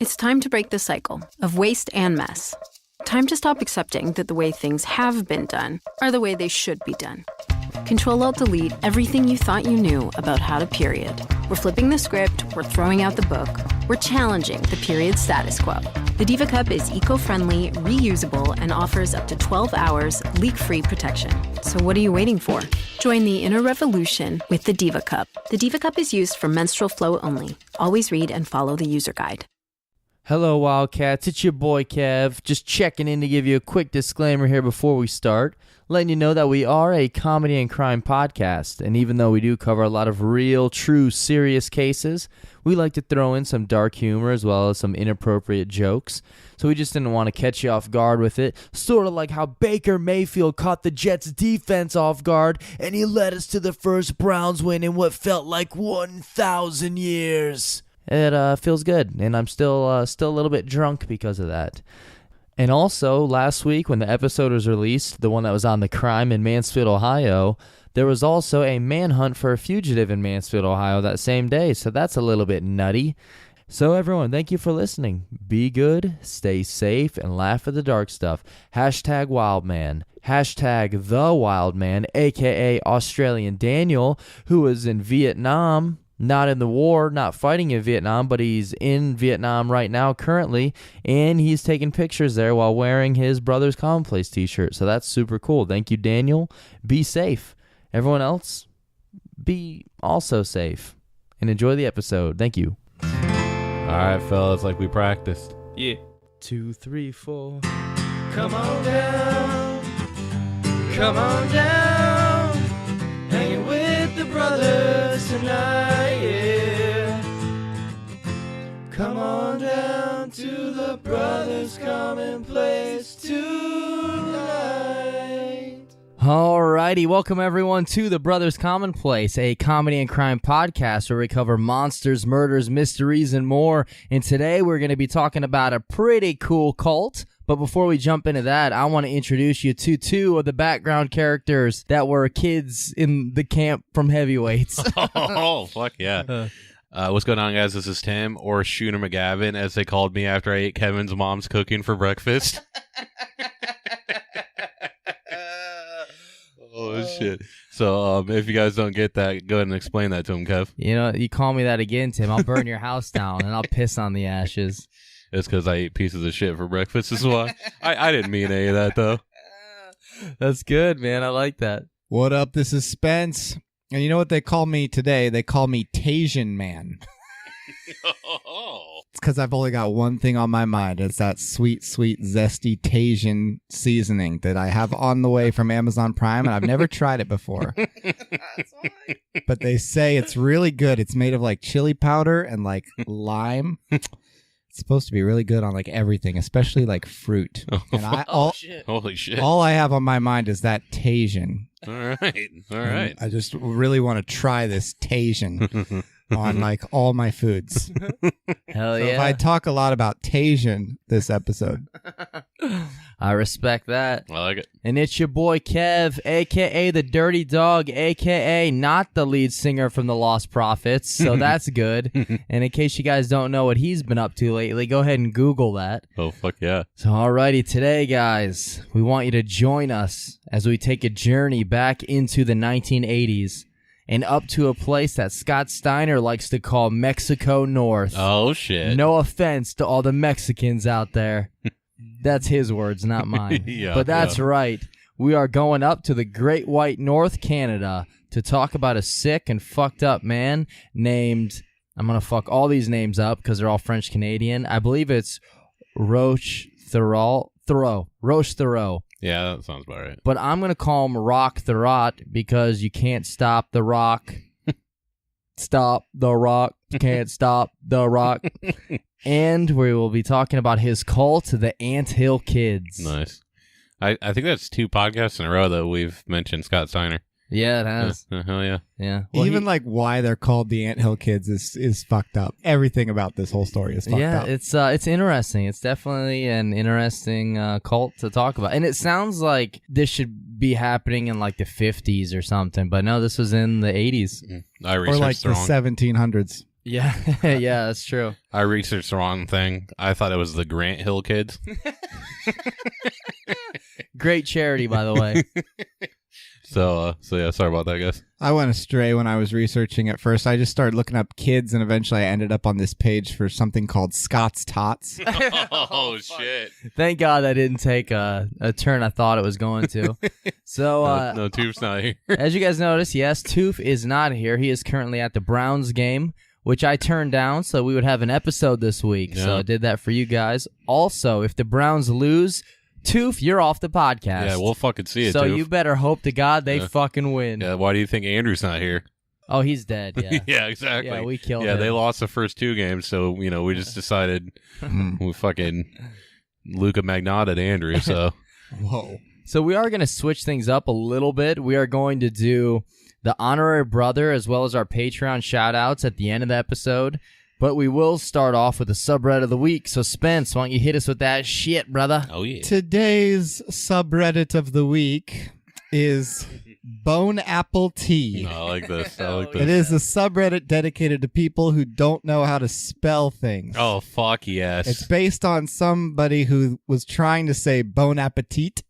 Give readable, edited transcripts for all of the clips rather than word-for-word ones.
It's time to break the cycle of waste and mess. Time to stop accepting that the way things have been done are the way they should be done. Control-Alt-Delete everything you thought you knew about how to period. We're flipping the script, we're throwing out the book, we're challenging the period status quo. The Diva Cup is eco-friendly, reusable, and offers up to 12 hours leak-free protection. So what are you waiting for? Join the inner revolution with the Diva Cup. The Diva Cup is used for menstrual flow only. Always read and follow the user guide. Hello, Wildcats. It's your boy, Kev. Just checking in to give you a quick disclaimer here before we start, letting you know that we are a comedy and crime podcast, and even though we do cover a lot of real, true, serious cases, we like to throw in some dark humor as well as some inappropriate jokes, so we just didn't want to catch you off guard with it, sort of like how Baker Mayfield caught the Jets' defense off guard, and he led us to the first Browns win in what felt like 1,000 years. It feels good, and I'm still a little bit drunk because of that. And also, last week when the episode was released, the one that was on the crime in Mansfield, Ohio, there was also a manhunt for a fugitive in Mansfield, Ohio that same day, so that's a little bit nutty. So everyone, thank you for listening. Be good, stay safe, and laugh at the dark stuff. Hashtag Wildman. Hashtag The Wildman, a.k.a. Australian Daniel, who was in Vietnam. Not in the war, not fighting in Vietnam, but he's in Vietnam right now currently, and he's taking pictures there while wearing his BrothersCommon.Place t-shirt. So that's super cool. Thank you, Daniel. Be safe. Everyone else, be also safe. And enjoy the episode. Thank you. All right, fellas, like we practiced. Yeah. 2, 3, 4. Come on down. Come on down. Hanging with the brothers tonight, yeah. Come on down to the BrothersCommon.Place tonight. Alrighty, welcome everyone to the BrothersCommon.Place, a comedy and crime podcast where we cover monsters, murders, mysteries, and more. And today we're going to be talking about a pretty cool cult. But before we jump into that, I want to introduce you to two of the background characters that were kids in the camp from Heavyweights. Oh, fuck yeah. What's going on, guys? This is Tim, or Shooter McGavin, as they called me after I ate Kevin's mom's cooking for breakfast. Oh, shit. So if you guys don't get that, go ahead and explain that to him, Kev. You know, you call me that again, Tim, I'll burn your house down and I'll piss on the ashes. It's because I ate pieces of shit for breakfast is why. I didn't mean any of that, though. That's good, man. I like that. What up? This is Spence. And you know what they call me today? They call me Tajin Man. Oh. It's because I've only got one thing on my mind. It's that sweet, sweet, zesty Tajin seasoning that I have on the way from Amazon Prime, and I've never tried it before. That's why. But they say it's really good. It's made of like chili powder and like lime. It's supposed to be really good on like everything, especially like fruit. And Shit. Holy shit. all I have on my mind is that Tajin. All right. All right. I just really want to try this Tajin on like all my foods. Hell So yeah. if I talk a lot about Tajin this episode. I respect that. I like it. And it's your boy Kev, a.k.a. the Dirty Dog, a.k.a. not the lead singer from the Lost Prophets, so that's good. And in case you guys don't know what he's been up to lately, go ahead and Google that. Oh, fuck yeah. So alrighty, today, guys, we want you to join us as we take a journey back into the 1980s and up to a place that Scott Steiner likes to call Mexico North. Oh, shit. No offense to all the Mexicans out there. That's his words, not mine. Yeah, but that's right. We are going up to the Great White North, Canada, to talk about a sick and fucked up man named, I'm going to fuck all these names up because they're all French-Canadian. I believe it's Roch Theriault. Roch Theriault. Yeah, that sounds about right. But I'm going to call him Roch Theriault because you can't stop the rock. Stop the rock. Can't stop the rock. And we will be talking about his cult, the Anthill Kids. Nice. I think that's 2 podcasts in a row that we've mentioned Scott Steiner. Yeah, it has. Hell yeah. Yeah. Well, Even like why they're called the Anthill Kids is fucked up. Everything about this whole story is fucked up. Yeah, it's interesting. It's definitely an interesting cult to talk about. And it sounds like this should be happening in like the 50s or something, but no, this was in the 80s. I Or researched like the wrong. 1700s. Yeah, yeah, that's true. I researched the wrong thing. I thought it was the Grant Hill kids. Great charity, by the way. So yeah, sorry about that, guys. I went astray when I was researching at first. I just started looking up kids, and eventually I ended up on this page for something called Scott's Tots. Oh shit! Thank God that didn't take a turn I thought it was going to. So, No, Tube's not here. as you guys notice, yes, Toof is not here. He is currently at the Browns game, which I turned down so we would have an episode this week. Yeah. So I did that for you guys. Also, if the Browns lose, Toof, you're off the podcast. Yeah, we'll fucking see it. So Toof. you better hope to God they Yeah. fucking win. Yeah, why do you think Andrew's not here? Oh, he's dead. Yeah. Yeah, exactly. Yeah, we killed Yeah, him. they lost the first 2 games, so we just decided we fucking Luka Magnotta to Andrew. So Whoa. So we are going to switch things up a little bit. We are going to do the honorary brother as well as our Patreon shout-outs at the end of the episode. But we will start off with the subreddit of the week. So Spence, why don't you hit us with that shit, brother? oh yeah, Today's subreddit of the week is Bone Apple Tea. I like this. I like It this. is a subreddit dedicated to people who don't know how to spell things. Oh fuck yes. It's based on somebody who was trying to say bon appetit,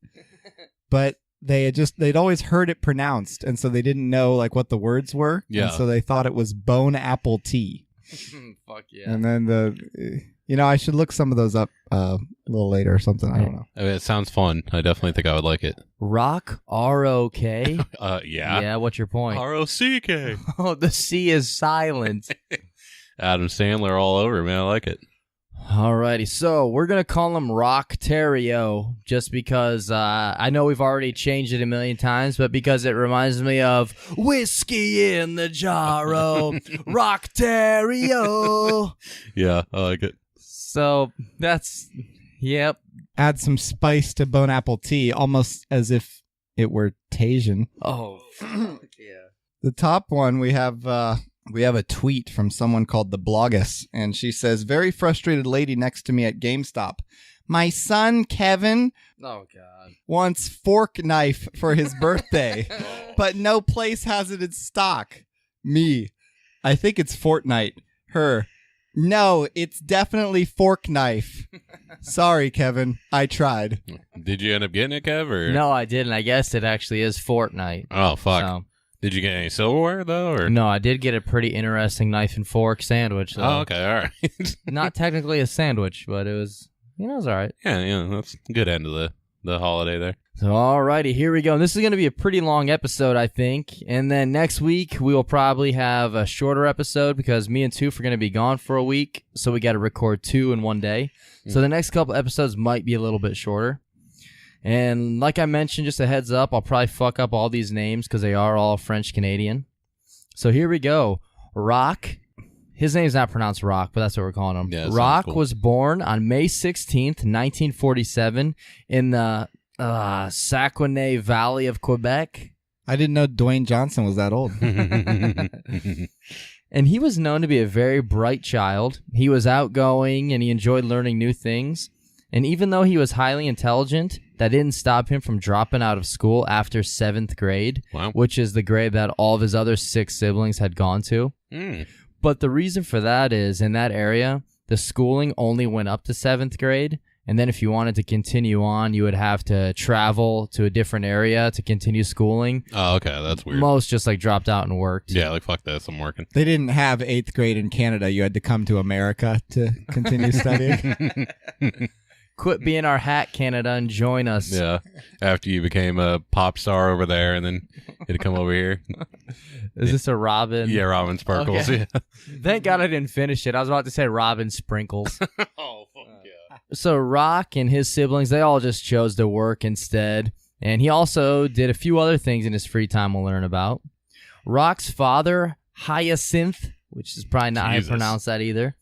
but they'd always heard it pronounced, and so they didn't know like what the words were. Yeah. And so they thought it was bone apple tea. Fuck yeah. And then I should look some of those up a little later or something. I don't know. I mean, it sounds fun. I definitely think I would like it. Roch, R-O-K? Yeah. Yeah, what's your point? R-O-C-K. Oh, the C is silent. Adam Sandler all over, man. I like it. Alrighty, so we're going to call him Roch Theriault just because I know we've already changed it a million times, but because it reminds me of Whiskey in the Jarro, Roch Theriault. Yeah, I like it. So that's, yep. Add some spice to bone apple tea, almost as if it were Tajin. Oh, fuck yeah. The top one we have a tweet from someone called the Blogus, and she says, "Very frustrated lady next to me at GameStop. My son Kevin Oh, God. wants fork knife for his birthday, but no place has it in stock. Me, I think it's Fortnite. Her, no, it's definitely fork knife. Sorry, Kevin, I tried. Did you end up getting it, Kev? Or? No, I didn't. I guess it actually is Fortnite. Oh, fuck. So, Did you get any silverware, though? Or? no, I did get a pretty interesting knife and fork sandwich. Though. Oh, okay. All right. Not technically a sandwich, but it was, it was all right. Yeah, that's a good end of the holiday there. So, alrighty, here we go. This is going to be a pretty long episode, I think. And then next week, we will probably have a shorter episode because me and Toof are going to be gone for a week. So we got to record 2 in one day. So the next couple episodes might be a little bit shorter. And like I mentioned, just a heads up, I'll probably fuck up all these names because they are all French-Canadian. So here we go. Roch. His name's not pronounced Roch, but that's what we're calling him. Yeah, that sounds Roch cool. was born on May 16th, 1947 in the Saguenay Valley of Quebec. I didn't know Dwayne Johnson was that old. And he was known to be a very bright child. He was outgoing and he enjoyed learning new things. And even though he was highly intelligent, that didn't stop him from dropping out of school after 7th grade, Wow. which is the grade that all of his other 6 siblings had gone to. Mm. But the reason for that is in that area, the schooling only went up to 7th grade. And then if you wanted to continue on, you would have to travel to a different area to continue schooling. Oh, okay. That's weird. Most just like dropped out and worked. Yeah, like fuck this. I'm working. They didn't have 8th grade in Canada. You had to come to America to continue studying. Quit being our hat, Canada, and join us. Yeah. After you became a pop star over there and then you had to come over here. Is this a Robin? Yeah, Robin Sparkles. Okay. Yeah. Thank God I didn't finish it. I was about to say Robin Sprinkles. Oh, fuck yeah. So Roch and his siblings, they all just chose to work instead. And he also did a few other things in his free time we'll learn about. Roch's father, Hyacinth, which is probably not how you Jesus. pronounce that either.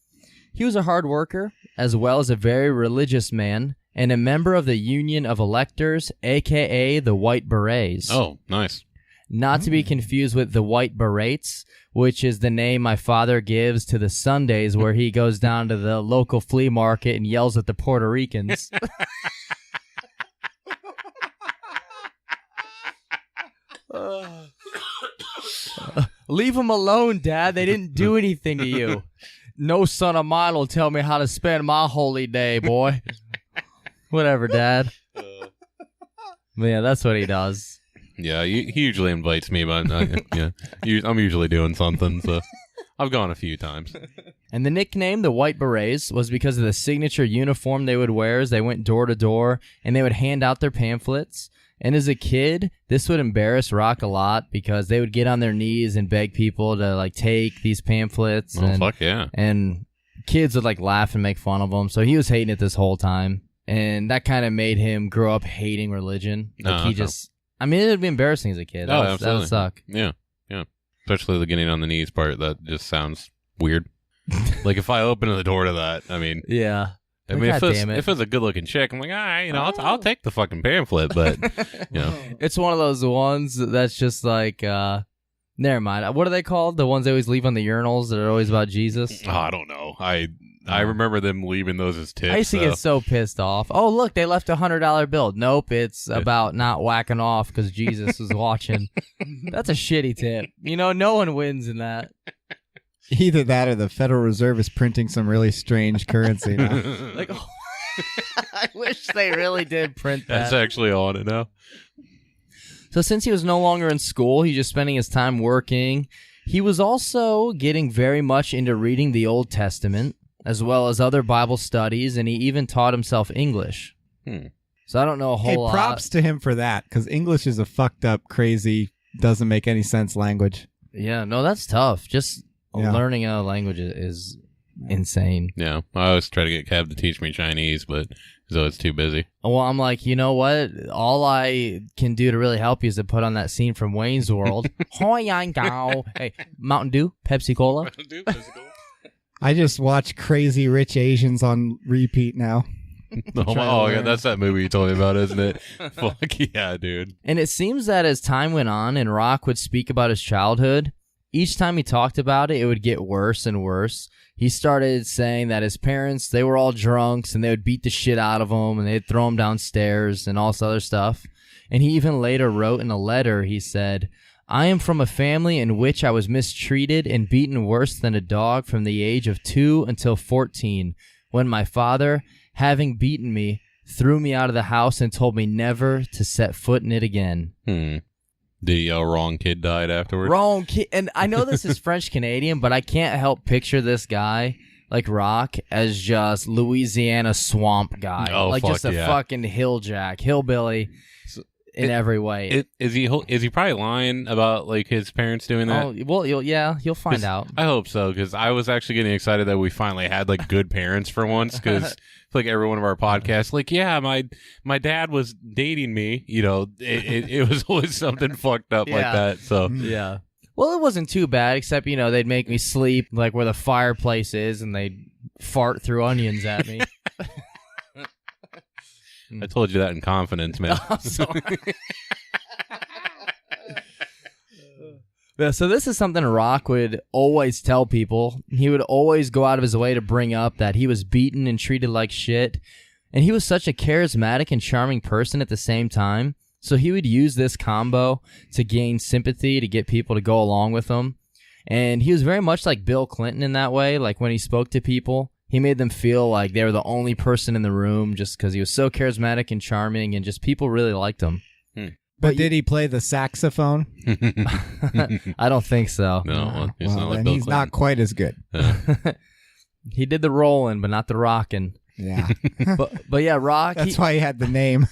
He was a hard worker, as well as a very religious man, and a member of the Union of Electors, a.k.a. the White Berets. Oh, nice. Not to be confused with the White Berets, which is the name my father gives to the Sundays where he goes down to the local flea market and yells at the Puerto Ricans. Leave them alone, Dad. They didn't do anything to you. No son of mine will tell me how to spend my holy day, boy. Whatever, Dad. But yeah, that's what he does. Yeah, he usually invites me, but yeah, I'm usually doing something, so I've gone a few times. And the nickname, the White Berets, was because of the signature uniform they would wear as they went door to door, and they would hand out their pamphlets. And as a kid, this would embarrass Roch a lot because they would get on their knees and beg people to like take these pamphlets. Oh, fuck yeah. And kids would like laugh and make fun of him. So he was hating it this whole time. And that kind of made him grow up hating religion. Like it would be embarrassing as a kid. That would suck. Yeah. Especially the getting on the knees part. That just sounds weird. Like if I open the door to that, I mean. Yeah. I mean, if it's a good-looking chick, I'm like, all right, I'll take the fucking pamphlet, but, It's one of those ones that's just like, never mind. What are they called? The ones they always leave on the urinals that are always about Jesus? Oh, I don't know. I remember them leaving those as tips. I used to get so pissed off. Oh, look, they left $100 bill. Nope, it's about not whacking off because Jesus was watching. That's a shitty tip. No one wins in that. Either that or the Federal Reserve is printing some really strange currency now. Like, I wish they really did print that. That's actually on it now. So since he was no longer in school, he's just spending his time working. He was also getting very much into reading the Old Testament, as well as other Bible studies, and he even taught himself English. So I don't know a whole lot. Hey, props to him for that, because English is a fucked up, crazy, doesn't make any sense language. Yeah, no, that's tough. Just learning a language is insane. Yeah, I always try to get Kev to teach me Chinese, but he's always too busy. Well, I'm like, you know what? All I can do to really help you is to put on that scene from Wayne's World. Hey, Mountain Dew, Pepsi Cola. Mountain Dew, Pepsi Cola. I just watch Crazy Rich Asians on repeat now. Oh, yeah, that's that movie you told me about, isn't it? Fuck yeah, dude. And it seems that as time went on and Roch would speak about his childhood, each time he talked about it, it would get worse and worse. He started saying that his parents, they were all drunks and they would beat the shit out of him and they'd throw him downstairs and all this other stuff. And he even later wrote in a letter, he said, "I am from a family in which I was mistreated and beaten worse than a dog from the age of 2 until 14, when my father, having beaten me, threw me out of the house and told me never to set foot in it again." The wrong kid died afterwards. Wrong kid. And I know this is French-Canadian, but I can't help picture this guy, like Roch, as just Louisiana swamp guy. Oh, like fuck just a yeah. fucking hillbilly in every way. Is he probably lying about like his parents doing that? Oh, well, you'll find out. I hope so, because I was actually getting excited that we finally had like good parents for once, because like every one of our podcasts, like, yeah, my dad was dating me, it was always something fucked up like that. So yeah. Well, it wasn't too bad, except, they'd make me sleep like where the fireplace is and they'd fart through onions at me. I told you that in confidence, man. I'm sorry. Yeah, so this is something Roch would always tell people. He would always go out of his way to bring up that he was beaten and treated like shit. And he was such a charismatic and charming person at the same time. So he would use this combo to gain sympathy, to get people to go along with him. And he was very much like Bill Clinton in that way. Like when he spoke to people, he made them feel like they were the only person in the room just because he was so charismatic and charming, and just people really liked him. But did he play the saxophone? I don't think so. No, he's well, not like then Bill he's Clinton. not quite as good. He did the rolling, but not the rocking. Yeah. But yeah, Roch. That's why he had the name.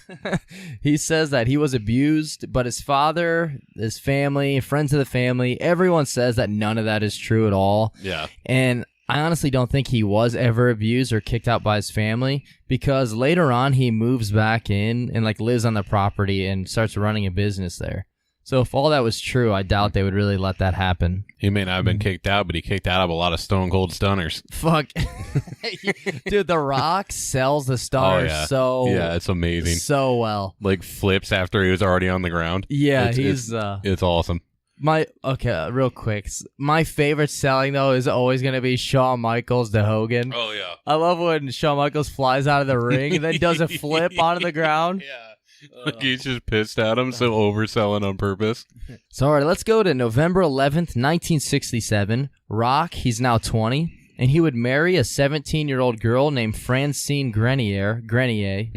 He says that he was abused, but his father, his family, friends of the family, everyone says that none of that is true at all. Yeah. And I honestly don't think he was ever abused or kicked out by his family, because later on he moves back in and like lives on the property and starts running a business there. So if all that was true, I doubt they would really let that happen. He may not have been kicked out, but he kicked out of a lot of stone cold stunners. Fuck. Dude, The Roch sells the stars yeah, it's amazing. So well. Like flips after he was already on the ground. Yeah, it's awesome. Real quick. My favorite selling, though, is always going to be Shawn Michaels to Hogan. Oh, yeah. I love when Shawn Michaels flies out of the ring and then does a flip onto the ground. Yeah. Like he's just pissed at him, so overselling on purpose. So, all right, let's go to November 11th, 1967. Roch, he's now 20, and he would marry a 17-year-old girl named Francine Grenier,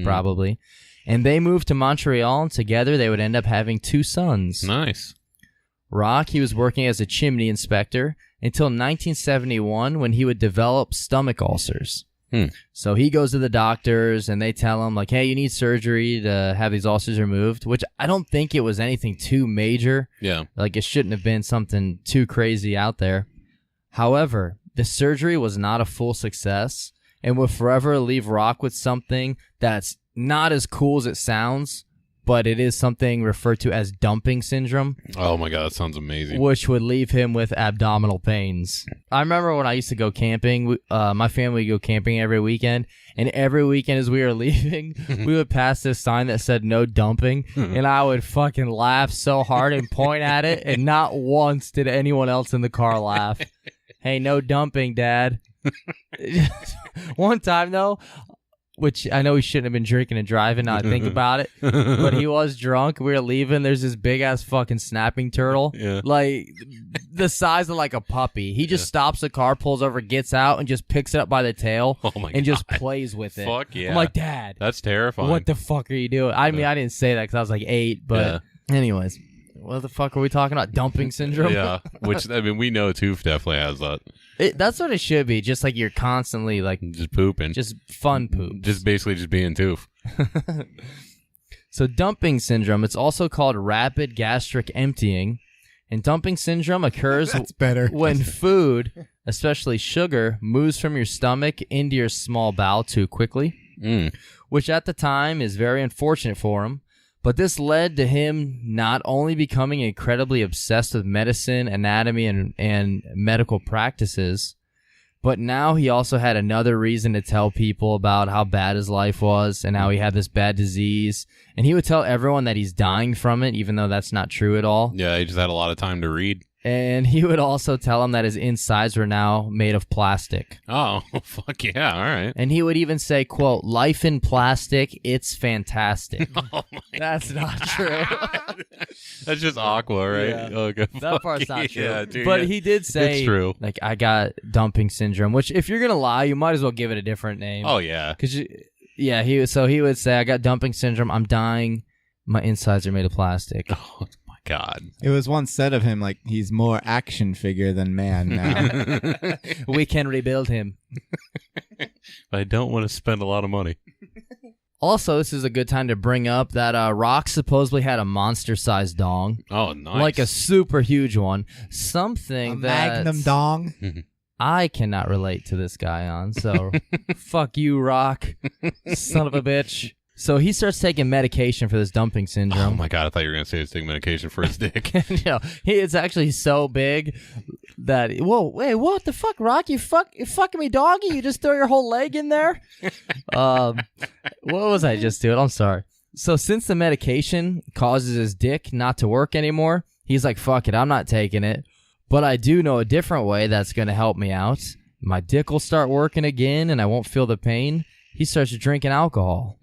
probably, and they moved to Montreal, and together they would end up having 2 sons. Nice. Roch, he was working as a chimney inspector until 1971 when he would develop stomach ulcers. So he goes to the doctors and they tell him, like, hey, you need surgery to have these ulcers removed, which I don't think it was anything too major. Yeah. Like, it shouldn't have been something too crazy out there. However, the surgery was not a full success and will forever leave Roch with something that's not as cool as it sounds, but it is something referred to as dumping syndrome. Oh my God, that sounds amazing. Which would leave him with abdominal pains. I remember when I used to go camping, my family would go camping every weekend, and every weekend as we were leaving, we would pass this sign that said no dumping, and I would fucking laugh so hard and point at it, and not once did anyone else in the car laugh. Hey, no dumping, Dad. One time, though, which I know he shouldn't have been drinking and driving, now I think about it, but he was drunk. We were leaving. There's this big-ass fucking snapping turtle, like the size of like a puppy. He just stops the car, pulls over, gets out, and just picks it up by the tail and just plays with it. Fuck yeah. I'm like, Dad, that's terrifying. what the fuck are you doing? I mean, I didn't say that because I was like 8, but anyways. What the fuck are we talking about? Dumping syndrome? Yeah, which, I mean, we know Toof definitely has that. That's what it should be. Just like you're constantly like... Just pooping. Just fun poop. Just basically just being Toof. So dumping syndrome, it's also called rapid gastric emptying. And dumping syndrome occurs That's better. when food, especially sugar, moves from your stomach into your small bowel too quickly, which at the time is very unfortunate for him. But this led to him not only becoming incredibly obsessed with medicine, anatomy, and medical practices, but now he also had another reason to tell people about how bad his life was and how he had this bad disease. And he would tell everyone that he's dying from it, even though that's not true at all. Yeah, he just had a lot of time to read. And he would also tell him that his insides were now made of plastic. Oh, fuck yeah, all right. And he would even say, quote, life in plastic, it's fantastic. Oh That's not true. That's just aqua, right? Yeah. Okay, That part's not true. Yeah, dude, but he did say, it's true. Like, I got dumping syndrome, which if you're going to lie, you might as well give it a different name. Oh, yeah. He would say, I got dumping syndrome, I'm dying, my insides are made of plastic. Oh, my God. It was once said of him, like, he's more action figure than man now. We can rebuild him. I don't want to spend a lot of money. Also, this is a good time to bring up that Roch supposedly had a monster-sized dong. Oh, nice. Like a super huge one. Something that... Magnum dong. I cannot relate to this guy on, so fuck you, Roch, son of a bitch. So he starts taking medication for this dumping syndrome. Oh my God, I thought you were going to say he's taking medication for his dick. It's actually so big that, whoa, wait, what the fuck, Roch? You fucking me, doggy? You just throw your whole leg in there? What was I just doing? I'm sorry. So since the medication causes his dick not to work anymore, he's like, fuck it, I'm not taking it. But I do know a different way that's going to help me out. My dick will start working again and I won't feel the pain. He starts drinking alcohol.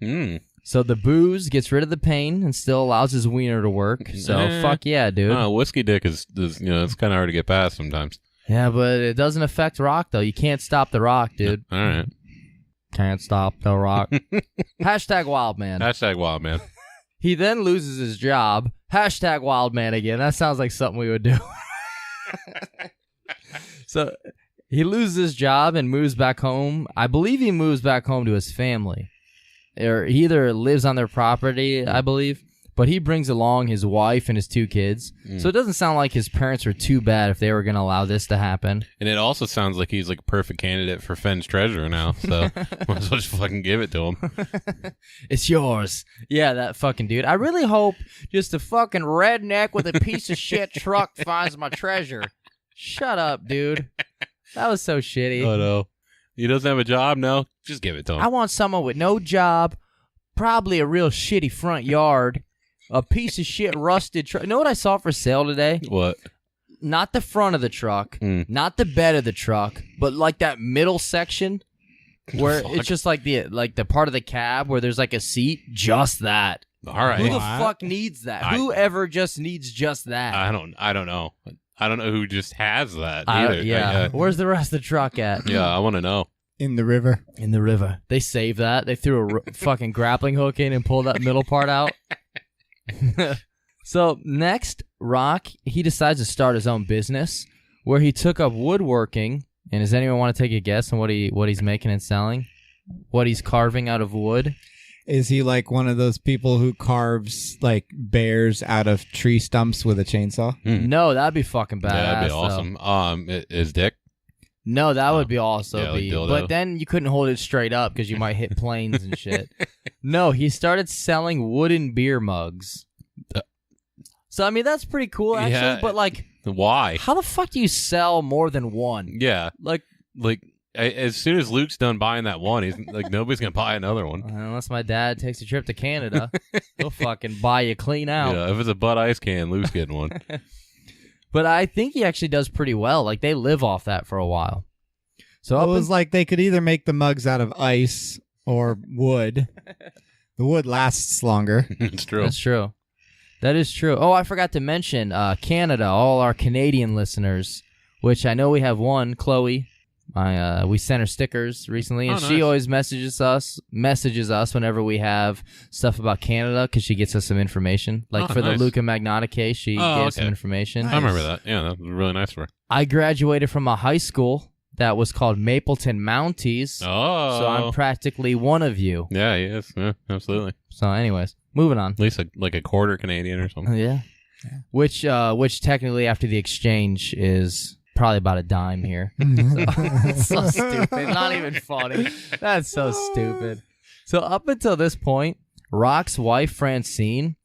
So the booze gets rid of the pain and still allows his wiener to work. So fuck yeah, dude. Whiskey dick is it's kind of hard to get past sometimes. Yeah, but it doesn't affect Roch, though. You can't stop the Roch, dude. All right. Can't stop the Roch. Hashtag Wildman. Hashtag Wildman. He then loses his job. Hashtag Wildman again. That sounds like something we would do. So he loses his job and moves back home. I believe he moves back home to his family. Or he either lives on their property, I believe, but he brings along his wife and his 2 kids. So it doesn't sound like his parents were too bad if they were going to allow this to happen. And it also sounds like he's like a perfect candidate for Fenn's treasure now, so might as well just fucking give it to him. It's yours. Yeah, that fucking dude. I really hope just a fucking redneck with a piece of shit truck finds my treasure. Shut up, dude. That was so shitty. Oh, no. He doesn't have a job? No? Just give it to him. I want someone with no job, probably a real shitty front yard, a piece of shit rusted truck. You know what I saw for sale today? What? Not the front of the truck, not the bed of the truck, but like that middle section where it's just like the part of the cab where there's like a seat. Just that. All right. Who the fuck needs that? Whoever just needs just that? I don't know. I don't know who just has that either. Yeah. Where's the rest of the truck at? Yeah, I want to know. In the river. In the river. They saved that. They threw a fucking grappling hook in and pulled that middle part out. So next, Roch, he decides to start his own business where he took up woodworking. And does anyone want to take a guess on what he's making and selling? What he's carving out of wood? Is he like one of those people who carves like bears out of tree stumps with a chainsaw? No, that'd be fucking badass. Yeah, that'd be awesome. Is Dick? No, that would be also like dildo. But then you couldn't hold it straight up because you might hit planes and shit. No, he started selling wooden beer mugs. So, I mean, that's pretty cool, actually. Yeah. But, like, Why? how the fuck do you sell more than one? Yeah. Like as soon as Luke's done buying that one, he's like, nobody's going to buy another one. Unless my dad takes a trip to Canada, he'll fucking buy you clean out. Yeah, if it's a Bud Ice can, Luke's getting one. But I think he actually does pretty well. Like, they live off that for a while. So It was like they could either make the mugs out of ice or wood. The wood lasts longer. It's true. That's true. That is true. Oh, I forgot to mention Canada, all our Canadian listeners, which I know we have one, Chloe. We sent her stickers recently, and she always messages us whenever we have stuff about Canada because she gets us some information. Like for the Luca Magnotta case, she gave some information. I remember that. Yeah, that was really nice for her. I graduated from a high school that was called Mapleton Mounties. Oh. So I'm practically one of you. Yeah, he is. Yeah, absolutely. So anyways, moving on. At least like a quarter Canadian or something. Yeah. Which technically after the exchange is probably about a dime here. So stupid. Not even funny. That's so stupid. So up until this point, Roch's wife, Francine,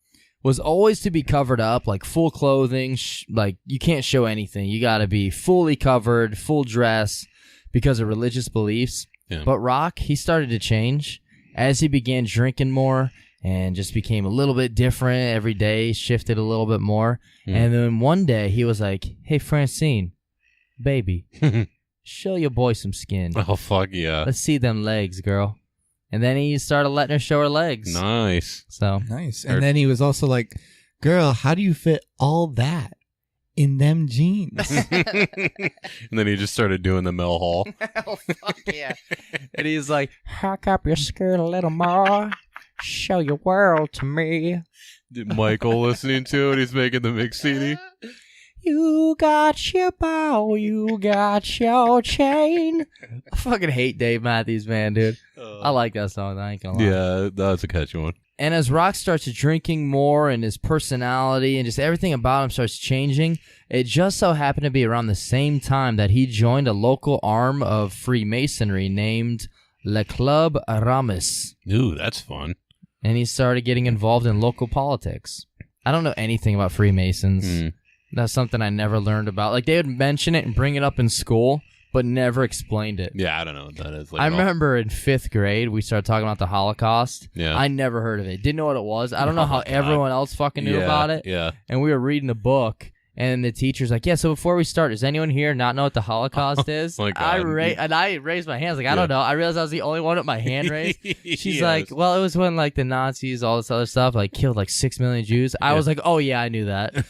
was always to be covered up, like full clothing. Like you can't show anything. You got to be fully covered, full dress because of religious beliefs. Yeah. But Roch, he started to change as he began drinking more and just became a little bit different every day, shifted a little bit more. And then one day he was like, hey, Francine, baby, show your boy some skin. Oh, fuck yeah. Let's see them legs, girl. And then he started letting her show her legs. Nice. So nice. And then he was also like, girl, how do you fit all that in them jeans? And then he just started doing the Mel Hall. Oh, fuck yeah. And he's like, hack up your skirt a little more. Show your world to me. Did Michael listening to it? He's making the mix CD. You got your bow, you got your chain. I fucking hate Dave Matthews, man, dude. I like that song, I ain't gonna lie. Yeah, that's a catchy one. And as Roch starts drinking more and his personality and just everything about him starts changing, it just so happened to be around the same time that he joined a local arm of Freemasonry named Le Club Aramis. Ooh, that's fun. And he started getting involved in local politics. I don't know anything about Freemasons. That's something I never learned about. Like, they would mention it and bring it up in school, but never explained it. Yeah, I don't know what that is. Like I remember in 5th grade, we started talking about the Holocaust. Yeah. I never heard of it. Didn't know what it was. I don't know how everyone else fucking knew about it. Yeah. And we were reading a book, and the teacher's like, yeah, so before we start, does anyone here not know what the Holocaust is? My God. I raised my hand. I was like, I don't know. I realized I was the only one with my hand raised. She's like, well, it was when, like, the Nazis, all this other stuff, like, killed, like, 6 million Jews. I was like, oh, yeah, I knew that.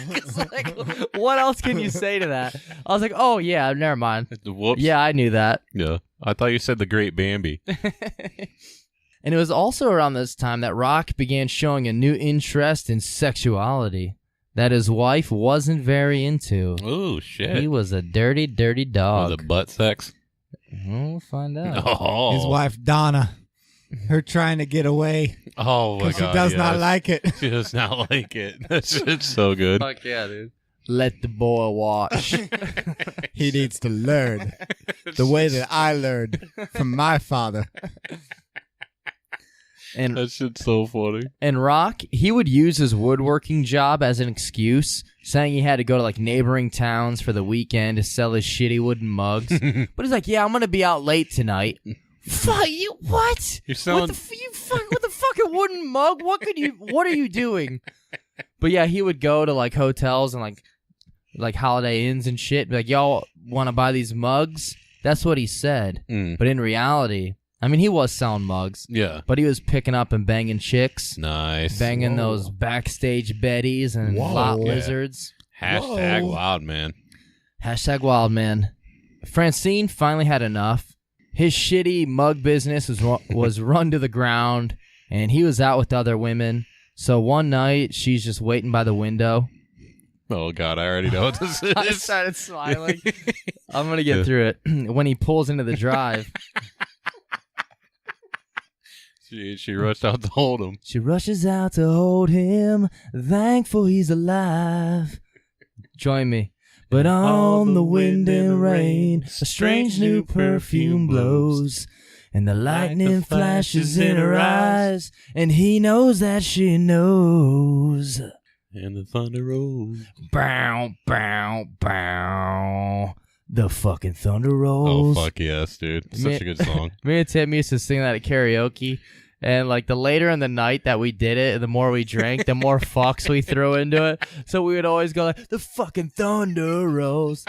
It's like, what else can you say to that? I was like, oh, yeah, never mind. Whoops. Yeah, I knew that. Yeah. I thought you said the Great Bambi. And it was also around this time that Roch began showing a new interest in sexuality that his wife wasn't very into. Oh, shit. He was a dirty, dirty dog. Was it butt sex? We'll find out. Oh. His wife, Donna, her trying to get away. Oh, my God. She does not like it. She does not like it. That's just so good. Fuck yeah, dude. Let the boy watch. He needs to learn the way that I learned from my father. And that shit's so funny. And Roch, he would use his woodworking job as an excuse, saying he had to go to like neighboring towns for the weekend to sell his shitty wooden mugs. But he's like, yeah, I'm going to be out late tonight. Fuck you! What? You're selling with the fucking wooden mug? What are you doing? But yeah, he would go to like hotels and like Holiday Inns and shit. Be like, y'all want to buy these mugs? That's what he said. But in reality, I mean, he was selling mugs. Yeah. But he was picking up and banging chicks. Nice. Banging those backstage betties and lot lizards. Hashtag Wildman. Hashtag Wildman. Francine finally had enough. His shitty mug business was run to the ground, and he was out with other women. So one night, she's just waiting by the window. Oh, God, I already know what this is. I started smiling. I'm going to get through it. When he pulls into the drive. She rushed out to hold him. She rushes out to hold him, thankful he's alive. Join me. But on the wind and rain, a strange new perfume blows, and the lightning flashes in her eyes, and he knows that she knows. And the thunder rolls. Bow, bow, bow. The fucking thunder rolls. Oh, fuck yes, dude. Such a good song. Me and Tim used to sing that at karaoke. And, like, the later in the night that we did it, the more we drank, the more fucks we threw into it. So we would always go like, the fucking thunder rolls.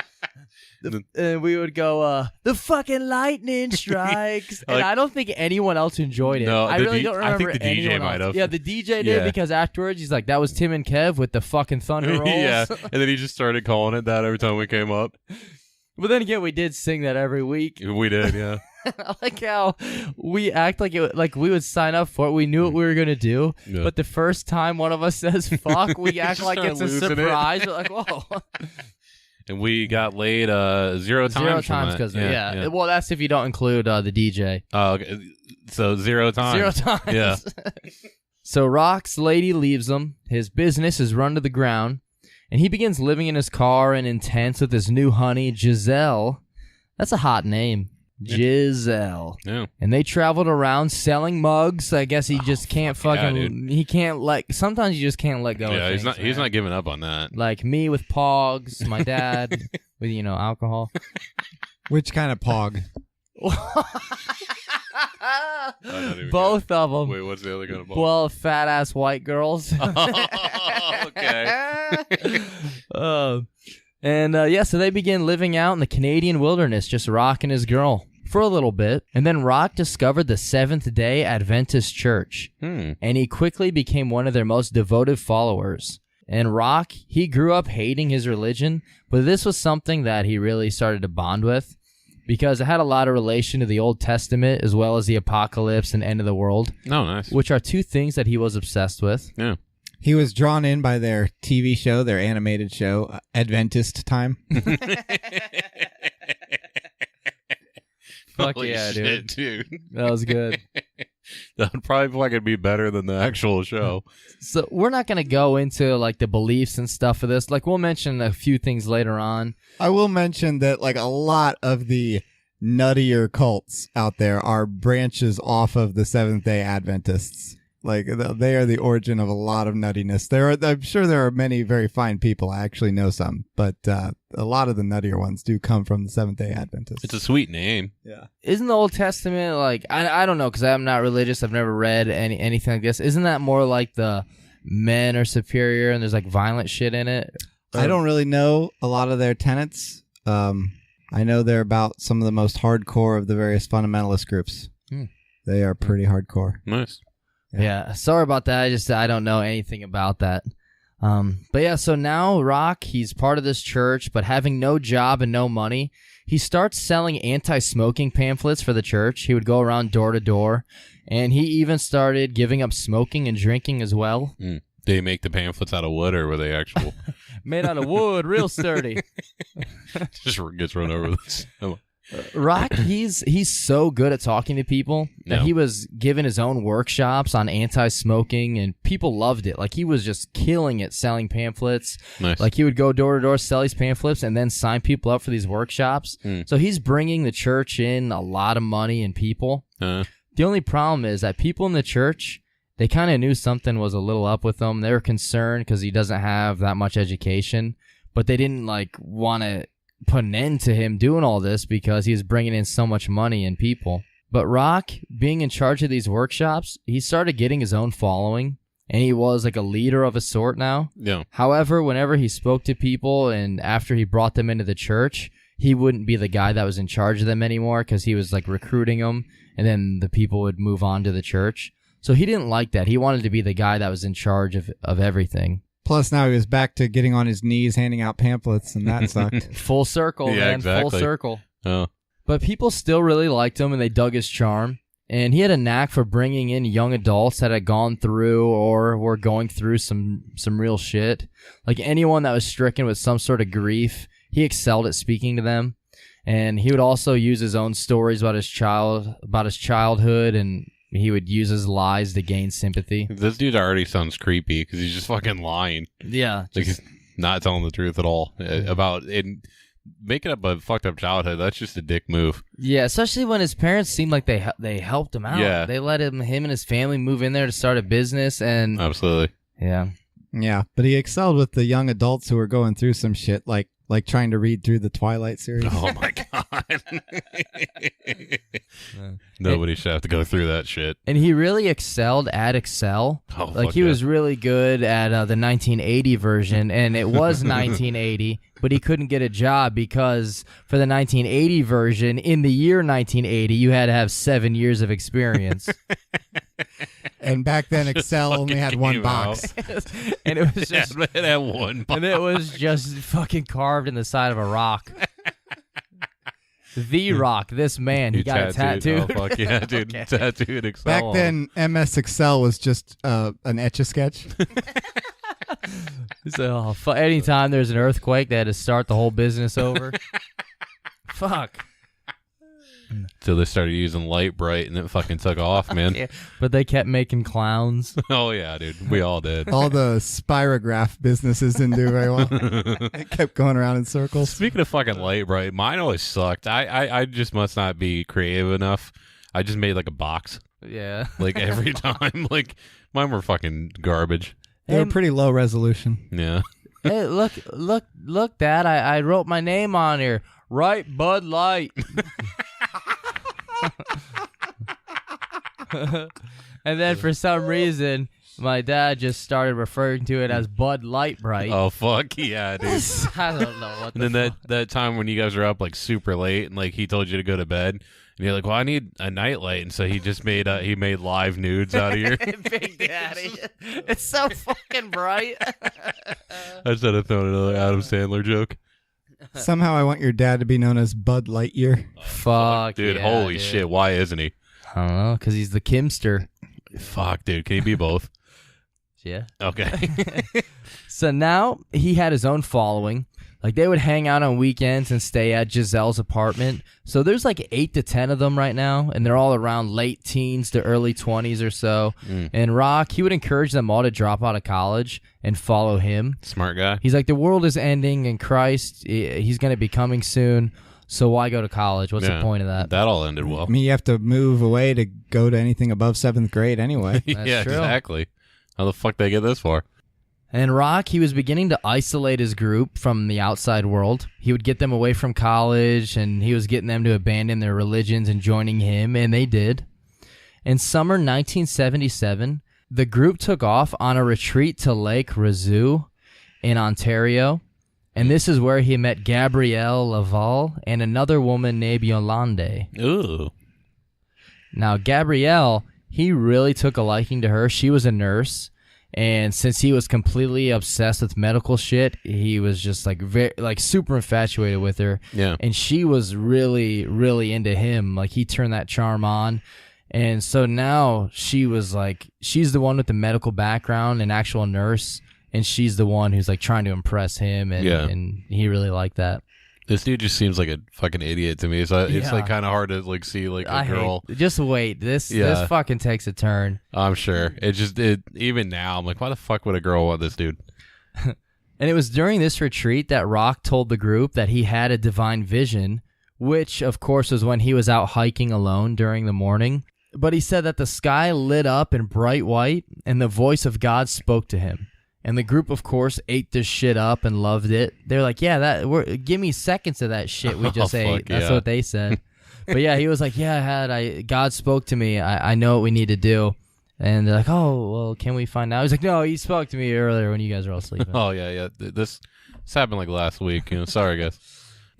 And we would go, the fucking lightning strikes. And I don't think anyone else enjoyed it. No, I really don't remember I think the DJ anyone might else. have. Yeah, the DJ did because afterwards he's like, that was Tim and Kev with the fucking thunder rolls. Yeah, and then he just started calling it that every time we came up. But then again, we did sing that every week. We did, yeah. I like how we act like it, like we would sign up for it. We knew what we were gonna do, but the first time one of us says "fuck," we act like it's a surprise. We're like, "Whoa!" And we got laid 0 times because yeah. Well, that's if you don't include the DJ. Oh, okay. So 0 times. 0 times. Yeah. So Roch's lady leaves him. His business is run to the ground, and he begins living in his car and intense with his new honey, Giselle. That's a hot name. Giselle. Yeah. And they traveled around selling mugs. I guess he just can't fucking he can't sometimes you just can't let go of things, he's not giving up on that. Like me with pogs, my dad with alcohol. Which kind of pog? Both of them. Wait, what's the other kind of pog? Well, fat ass white girls. Okay. So they begin living out in the Canadian wilderness, just Roch and his girl for a little bit. And then Roch discovered the Seventh-day Adventist Church, and he quickly became one of their most devoted followers. And Roch, he grew up hating his religion, but this was something that he really started to bond with because it had a lot of relation to the Old Testament as well as the apocalypse and end of the world. Oh, nice. Which are two things that he was obsessed with. Yeah. He was drawn in by their TV show, their animated show, Adventist Time. Fuck Holy yeah, shit, dude. dude. That was good. That would probably like it'd be better than the actual show. So we're not going to go into like the beliefs and stuff of this. Like we'll mention a few things later on. I will mention that like a lot of the nuttier cults out there are branches off of the Seventh-day Adventists. Like they are the origin of a lot of nuttiness. I'm sure there are many very fine people. I actually know some, but a lot of the nuttier ones do come from the Seventh-day Adventists. It's a sweet name. Yeah. Isn't the Old Testament like I don't know because I'm not religious. I've never read anything like this. Isn't that more like the men are superior and there's like violent shit in it? I don't really know a lot of their tenets. I know they're about some of the most hardcore of the various fundamentalist groups. They are pretty hardcore. Nice. Yeah, sorry about that. I don't know anything about that. But yeah, so now Roch, he's part of this church, but having no job and no money, he starts selling anti-smoking pamphlets for the church. He would go around door to door, and he even started giving up smoking and drinking as well. Did they make the pamphlets out of wood, or were they actual? Made out of wood, real sturdy. Just gets run over with this. Roch, he's so good at talking to people that he was given his own workshops on anti-smoking, and people loved it. Like, he was just killing it selling pamphlets. Nice. Like, he would go door to door, sell these pamphlets, and then sign people up for these workshops. So he's bringing the church in a lot of money and people. The only problem is that people in the church, they kind of knew something was a little up with him. They were concerned because he doesn't have that much education, but they didn't want to put an end to him doing all this because he was bringing in so much money and people. But Roch, being in charge of these workshops, he started getting his own following, and he was like a leader of a sort now. Yeah. However, whenever he spoke to people and after he brought them into the church, he wouldn't be the guy that was in charge of them anymore because he was like recruiting them, and then the people would move on to the church. So he didn't like that. He wanted to be the guy that was in charge of everything. Plus, now he was back to getting on his knees, handing out pamphlets, and that sucked. Full circle, Yeah, man. exactly. Full circle. Oh. But people still really liked him, and they dug his charm. And he had a knack for bringing in young adults that had gone through or were going through some real shit. Like anyone that was stricken with some sort of grief, he excelled at speaking to them. And he would also use his own stories about his childhood, and he would use his lies to gain sympathy. This dude already sounds creepy because he's just fucking lying. Yeah. Like he's not telling the truth at all about it. Making up a fucked up childhood, that's just a dick move. Yeah, especially when his parents seemed like they helped him out. Yeah. They let him and his family move in there to start a business, and Absolutely. yeah. Yeah, but he excelled with the young adults who were going through some shit, like trying to read through the Twilight series. Oh my god. Nobody should have to go through that shit. And he really excelled at Excel. Oh, Like fuck he yeah. was really good at the 1980 version, and it was 1980, but he couldn't get a job because for the 1980 version, in the year 1980, you had to have 7 years of experience. And back then, Excel only had one came box. And it was just It had one box. and it was just fucking carved in the side of a rock. The Rock, this man, he got a tattoo. Oh, fuck yeah, dude. Okay. Tattooed Excel. Back on him. then, MS Excel was just an Etch-a-Sketch. So anytime there's an earthquake, they had to start the whole business over. Fuck. So they started using Light Bright and it fucking took off, man. Yeah, but they kept making clowns. Oh yeah, dude. We all did. All the spirograph businesses didn't do very well. It kept going around in circles. Speaking of fucking Light Bright, mine always sucked. I just must not be creative enough. I just made like a box. Yeah. Like every time. Like mine were fucking garbage. They were pretty low resolution. Yeah. Hey, look, Dad, I wrote my name on here. Right, Bud Light. And then for some reason, my dad just started referring to it as Bud Light Bright. Oh fuck yeah, dude. I don't know what And the then that time when you guys were up like super late and like he told you to go to bed and you're like, well, I need a nightlight, and so he just made made live nudes out of your. Big Daddy. It's so fucking bright. I just had to throw another Adam Sandler joke. Somehow I want your dad to be known as Bud Lightyear. Fuck, Dude, yeah, holy dude. shit, why isn't he? I don't know, because he's the Kimster. Fuck, dude, can he be both? Yeah. Okay. So now he had his own following. Like they would hang out on weekends and stay at Giselle's apartment. So there's like 8 to 10 of them right now, and they're all around late teens to early 20s or so. And Roch, he would encourage them all to drop out of college and follow him. Smart guy. He's like, the world is ending, and Christ, he's going to be coming soon. So why go to college? What's the point of that? That all ended well. I mean, you have to move away to go to anything above 7th grade anyway. Yeah, true. exactly. How the fuck they get this far? And Roch, he was beginning to isolate his group from the outside world. He would get them away from college, and he was getting them to abandon their religions and joining him, and they did. In summer 1977, the group took off on a retreat to Lake Razoo in Ontario, and this is where he met Gabrielle Laval and another woman named Yolande. Ooh. Now, Gabrielle, he really took a liking to her. She was a nurse. And since he was completely obsessed with medical shit, he was just like super infatuated with her. Yeah. And she was really, really into him. Like he turned that charm on. And so now she was like, she's the one with the medical background, an actual nurse. And she's the one who's like trying to impress him. And, and he really liked that. This dude just seems like a fucking idiot to me. So it's like kind of hard to like see like a girl. Just wait. This fucking takes a turn. I'm sure. Even now, I'm like, why the fuck would a girl want this dude? And it was during this retreat that Roch told the group that he had a divine vision, which of course was when he was out hiking alone during the morning. But he said that the sky lit up in bright white and the voice of God spoke to him. And the group, of course, ate this shit up and loved it. They're like, yeah, give me seconds of that shit we just ate. That's what they said. But yeah, he was like, yeah, God spoke to me. I know what we need to do. And they're like, oh, well, can we find out? He's like, no, he spoke to me earlier when you guys were all sleeping. Oh, yeah. This happened like last week. Sorry, guys.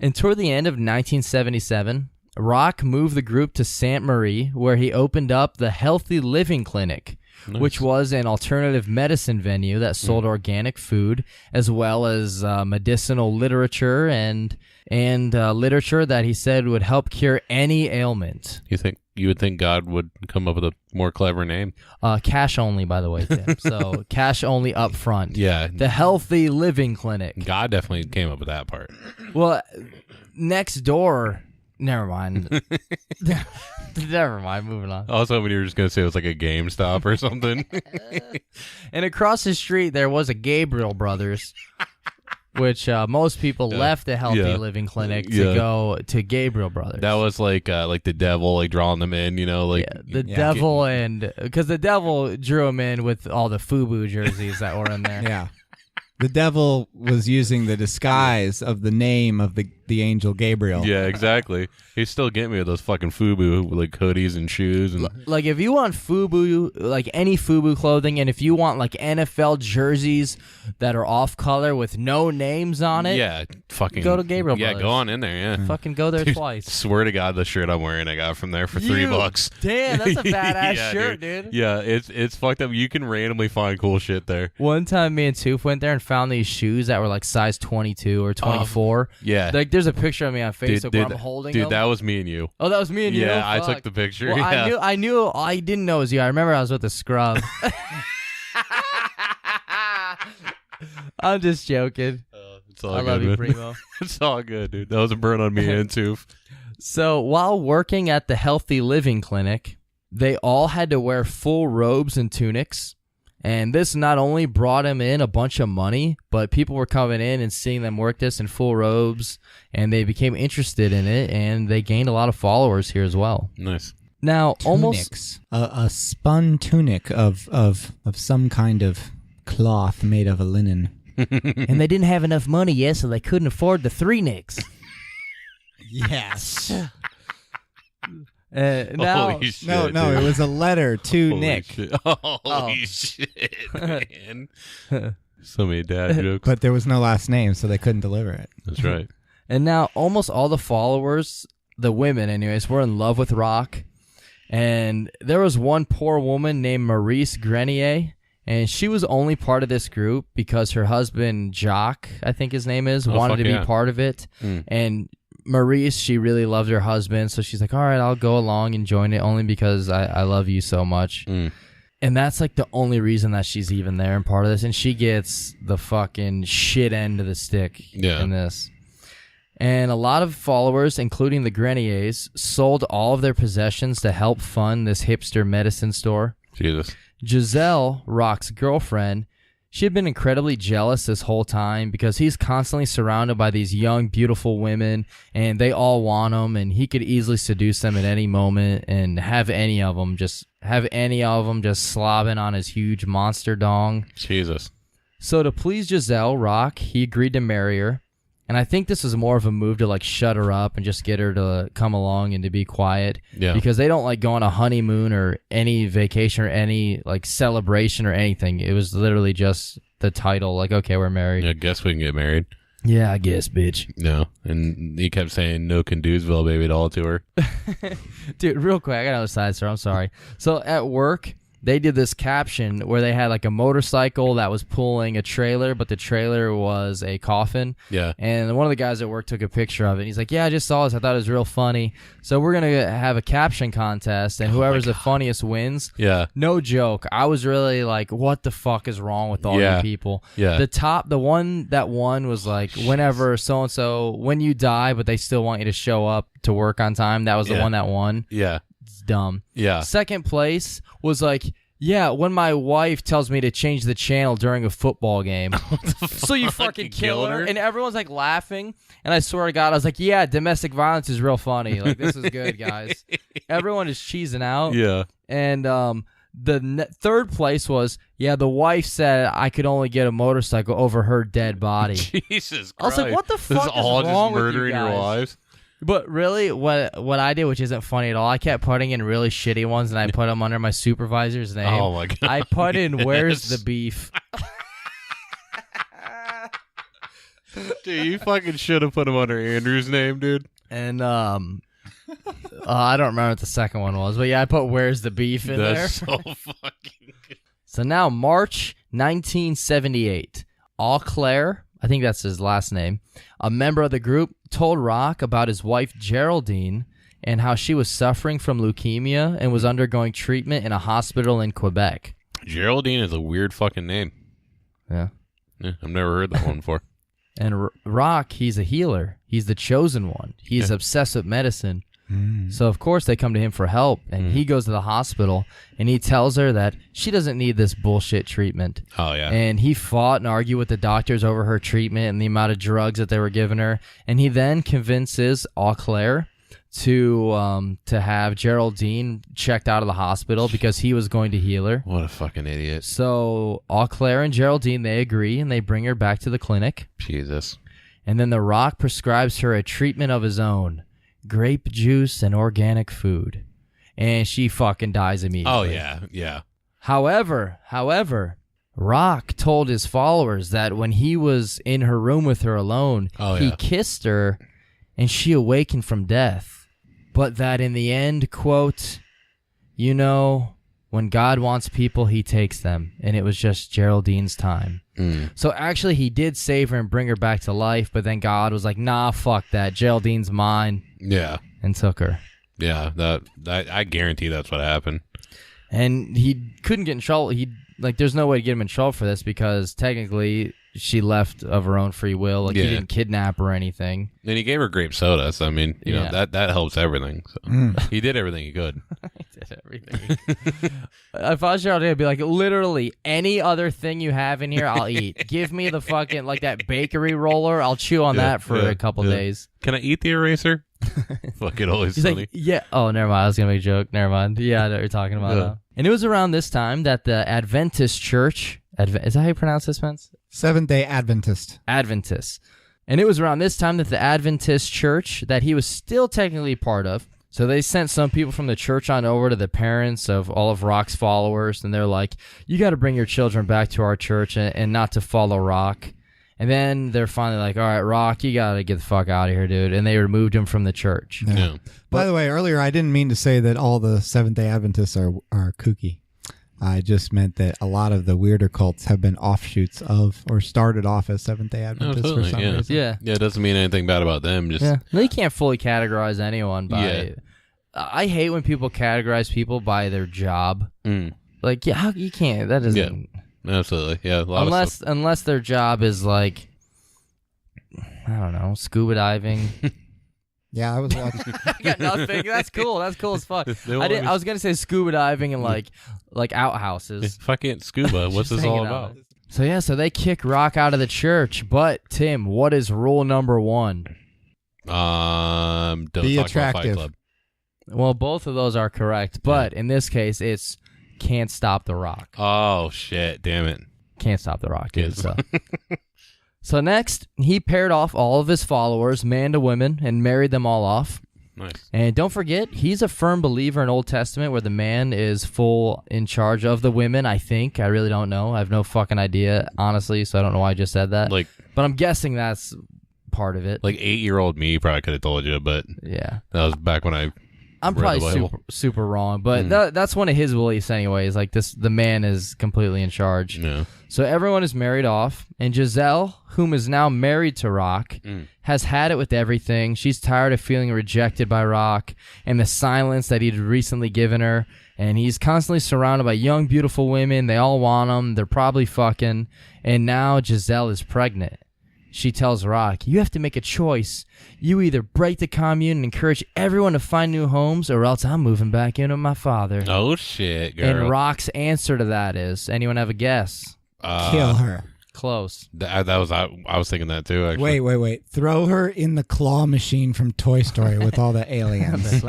And toward the end of 1977, Roch moved the group to Sainte Marie, where he opened up the Healthy Living Clinic, which was an alternative medicine venue that sold organic food as well as medicinal literature and literature that he said would help cure any ailment. You would think God would come up with a more clever name? Cash only, by the way, Tim. So cash only up front. Yeah. The Healthy Living Clinic. God definitely came up with that part. Well, next door... Never mind. Never mind. Moving on. I was hoping you were just going to say it was like a GameStop or something. And across the street, there was a Gabriel Brothers, which most people left the Healthy Living Clinic to go to Gabriel Brothers. That was like the devil, like drawing them in, the devil, and because the devil drew them in with all the FUBU jerseys that were in there. Yeah. The devil was using the disguise of the name of the angel Gabriel. Yeah, exactly. He's still getting me with those fucking FUBU like hoodies and shoes and like if you want FUBU, like any FUBU clothing, and if you want like NFL jerseys that are off color with no names on it, fucking go to Gabriel Brothers. Yeah, go on in there. Yeah, fucking go there twice. Swear to God, the shirt I'm wearing I got from there for $3. Damn, that's a badass shirt, dude. Yeah, it's fucked up. You can randomly find cool shit there. One time, me and Toof went there and found these shoes that were like size 22 or 24. Yeah, like there's a picture of me on Facebook where I'm holding them. Dude, that was me and you. Oh, that was me and you? Yeah, I took the picture. Well, yeah. I didn't know it was you. I remember I was with a scrub. I'm just joking. It's all I good, love you, man. Primo. It's all good, dude. That was a burn on me and Toof. So while working at the Healthy Living Clinic, they all had to wear full robes and tunics. And this not only brought him in a bunch of money, but people were coming in and seeing them work this in full robes, and they became interested in it, and they gained a lot of followers here as well. Nice. Now, Tunics. almost a spun tunic of some kind of cloth made of a linen. and they didn't have enough money yet, so they couldn't afford the 3 nicks. Yes. Now, Holy shit, No, dude. it was a letter to Holy Nick. Shit. Holy shit, man. So many dad jokes. But there was no last name, so they couldn't deliver it. That's right. And now almost all the followers, the women anyways, were in love with Roch. And there was one poor woman named Maurice Grenier, and she was only part of this group because her husband, Jacques, I think his name is, wanted to be part of it. And Maurice, she really loved her husband, so she's like, all right, I'll go along and join it only because I love you so much. And that's like the only reason that she's even there and part of this. And she gets the fucking shit end of the stick in this. And a lot of followers, including the Greniers, sold all of their possessions to help fund this hipster medicine store. Jesus. Giselle, Roch's girlfriend, she had been incredibly jealous this whole time because he's constantly surrounded by these young, beautiful women, and they all want him, and he could easily seduce them at any moment and have any of them just slobbing on his huge monster dong. Jesus. So to please Giselle, Roch, he agreed to marry her. And I think this was more of a move to like shut her up and just get her to come along and to be quiet. Yeah. Because they don't like go on a honeymoon or any vacation or any like celebration or anything. It was literally just the title, like, okay, we're married. I guess we can get married. Yeah, I guess, bitch. No. And he kept saying no Conduceville, baby doll to her. Dude, real quick, I got another side story. I'm sorry. So at work, they did this caption where they had like a motorcycle that was pulling a trailer, but the trailer was a coffin. Yeah. And one of the guys at work took a picture of it. He's like, yeah, I just saw this. I thought it was real funny. So we're going to have a caption contest, and whoever's the funniest wins. Yeah. No joke. I was really like, what the fuck is wrong with all you people? Yeah. The one that won was like, whenever so-and-so, when you die, but they still want you to show up to work on time. That was the one that won. Yeah. It's dumb. Yeah. Second place was like, yeah, when my wife tells me to change the channel during a football game. So you fucking kill her. And everyone's like laughing. And I swear to God, I was like, yeah, domestic violence is real funny. Like, this is good, guys. Everyone is cheesing out. Yeah. And third place was, yeah, the wife said I could only get a motorcycle over her dead body. Jesus Christ. I was like, what the fuck This is all wrong just with you murdering your guys? wives? But really, what I did, which isn't funny at all, I kept putting in really shitty ones, and I put them under my supervisor's name. Oh, my God. I put in, where's Yes. the beef? Dude, you fucking should have put him under Andrew's name, dude. And I don't remember what the second one was, but yeah, I put "Where's the Beef" in there. That's so fucking good. So now, March 1978, Eau Claire, I think that's his last name, a member of the group, told Roch about his wife Geraldine and how she was suffering from leukemia and was undergoing treatment in a hospital in Quebec. Geraldine is a weird fucking name. Yeah. I've never heard that one before. And Roch, he's a healer. He's the chosen one. He's obsessed with medicine. So, of course, they come to him for help, and he goes to the hospital, and he tells her that she doesn't need this bullshit treatment. Oh, yeah. And he fought and argued with the doctors over her treatment and the amount of drugs that they were giving her. And he then convinces Eau Claire to have Geraldine checked out of the hospital because he was going to heal her. What a fucking idiot. So Eau Claire and Geraldine, they agree, and they bring her back to the clinic. Jesus. And then the Roch prescribes her a treatment of his own, grape juice and organic food. And she fucking dies immediately. Oh, yeah. However, Roch told his followers that when he was in her room with her alone, he kissed her and she awakened from death. But that in the end, quote, you know, when God wants people, he takes them. And it was just Geraldine's time. So actually, he did save her and bring her back to life. But then God was like, nah, fuck that. Geraldine's mine. Yeah. And took her. Yeah, I guarantee that's what happened. And he couldn't get in trouble. There's no way to get him in trouble for this because technically she left of her own free will. He didn't kidnap her or anything. And he gave her grape soda, so I mean, you know, that helps everything. So he did everything he could. He did everything. If I was Geraldine, I'd be like, literally any other thing you have in here, I'll eat. Give me the fucking that bakery roller. I'll chew on that for a couple days. Can I eat the eraser? Fucking always He's funny. like, yeah. Oh, never mind. I was gonna make a joke. Never mind. Yeah, I know what you're talking about now. And it was around this time that the Adventist Church, is that how you pronounce this, Spence? Seventh-day Adventist. Adventist. And it was around this time that the Adventist Church, that he was still technically part of, so they sent some people from the church on over to the parents of all of Roch's followers, and they're like, you got to bring your children back to our church and not to follow Roch. And then they're finally like, all right, Roch, you got to get the fuck out of here, dude. And they removed him from the church. Yeah. By the way, earlier I didn't mean to say that all the Seventh-day Adventists are kooky. I just meant that a lot of the weirder cults have been offshoots of or started off as Seventh-day Adventists for some reason. Yeah. Yeah, it doesn't mean anything bad about them. Just No, you can't fully categorize anyone by... I hate when people categorize people by their job. Like, how you can't. That doesn't... Yeah, absolutely. Yeah, a lot of stuff. Unless their job is like, I don't know, scuba diving. Yeah, I was watching. I got nothing. That's cool. That's cool as fuck. I was gonna say scuba diving and like outhouses. If I can't scuba, what's this all about? So they kick Roch out of the church. But Tim, what is rule number 1? Don't Be talk attractive. about Fight Club. Well, both of those are correct, but in this case, it's can't stop the Roch. Oh shit! Damn it! Can't stop the Roch, dude. So next, he paired off all of his followers, man to women, and married them all off. Nice. And don't forget, he's a firm believer in Old Testament where the man is full in charge of the women, I think. I really don't know. I have no fucking idea, honestly, so I don't know why I just said that. But I'm guessing that's part of it. 8-year-old me probably could have told you, but yeah, that was back when I'm probably super wrong, but that's one of his beliefs anyways. The man is completely in charge. Yeah. So everyone is married off, and Giselle, whom is now married to Roch, has had it with everything. She's tired of feeling rejected by Roch and the silence that he'd recently given her, and he's constantly surrounded by young, beautiful women. They all want him. They're probably fucking, and now Giselle is pregnant. She tells Roch, you have to make a choice. You either break the commune and encourage everyone to find new homes, or else I'm moving back in with my father. Oh, shit, girl. And Roch's answer to that is, anyone have a guess? Kill her. Close. I was thinking that too, actually. Wait. Throw her in the claw machine from Toy Story with all the aliens.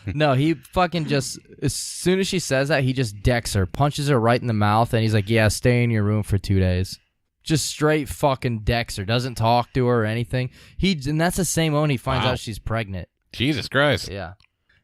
No, he fucking just, as soon as she says that, he just decks her, punches her right in the mouth, and he's like, yeah, stay in your room for 2 days. Just straight fucking decks her. Doesn't talk to her or anything. And that's the same moment he finds out she's pregnant. Jesus Christ. Yeah.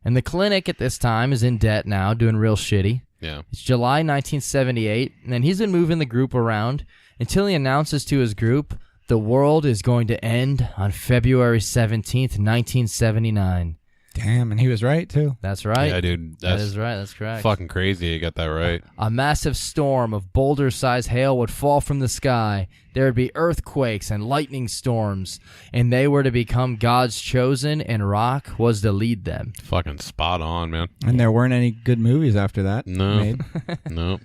And the clinic at this time is in debt now, doing real shitty. Yeah. It's July 1978, and then he's been moving the group around until he announces to his group The world is going to end on February 17th, 1979. Damn, and he was right, too. That's right. Yeah, dude. That is right. That's correct. Fucking crazy. You got that right. A massive storm of boulder-sized hail would fall from the sky. There would be earthquakes and lightning storms, and they were to become God's chosen, and Roch was to lead them. Fucking spot on, man. And there weren't any good movies after that No. made. No.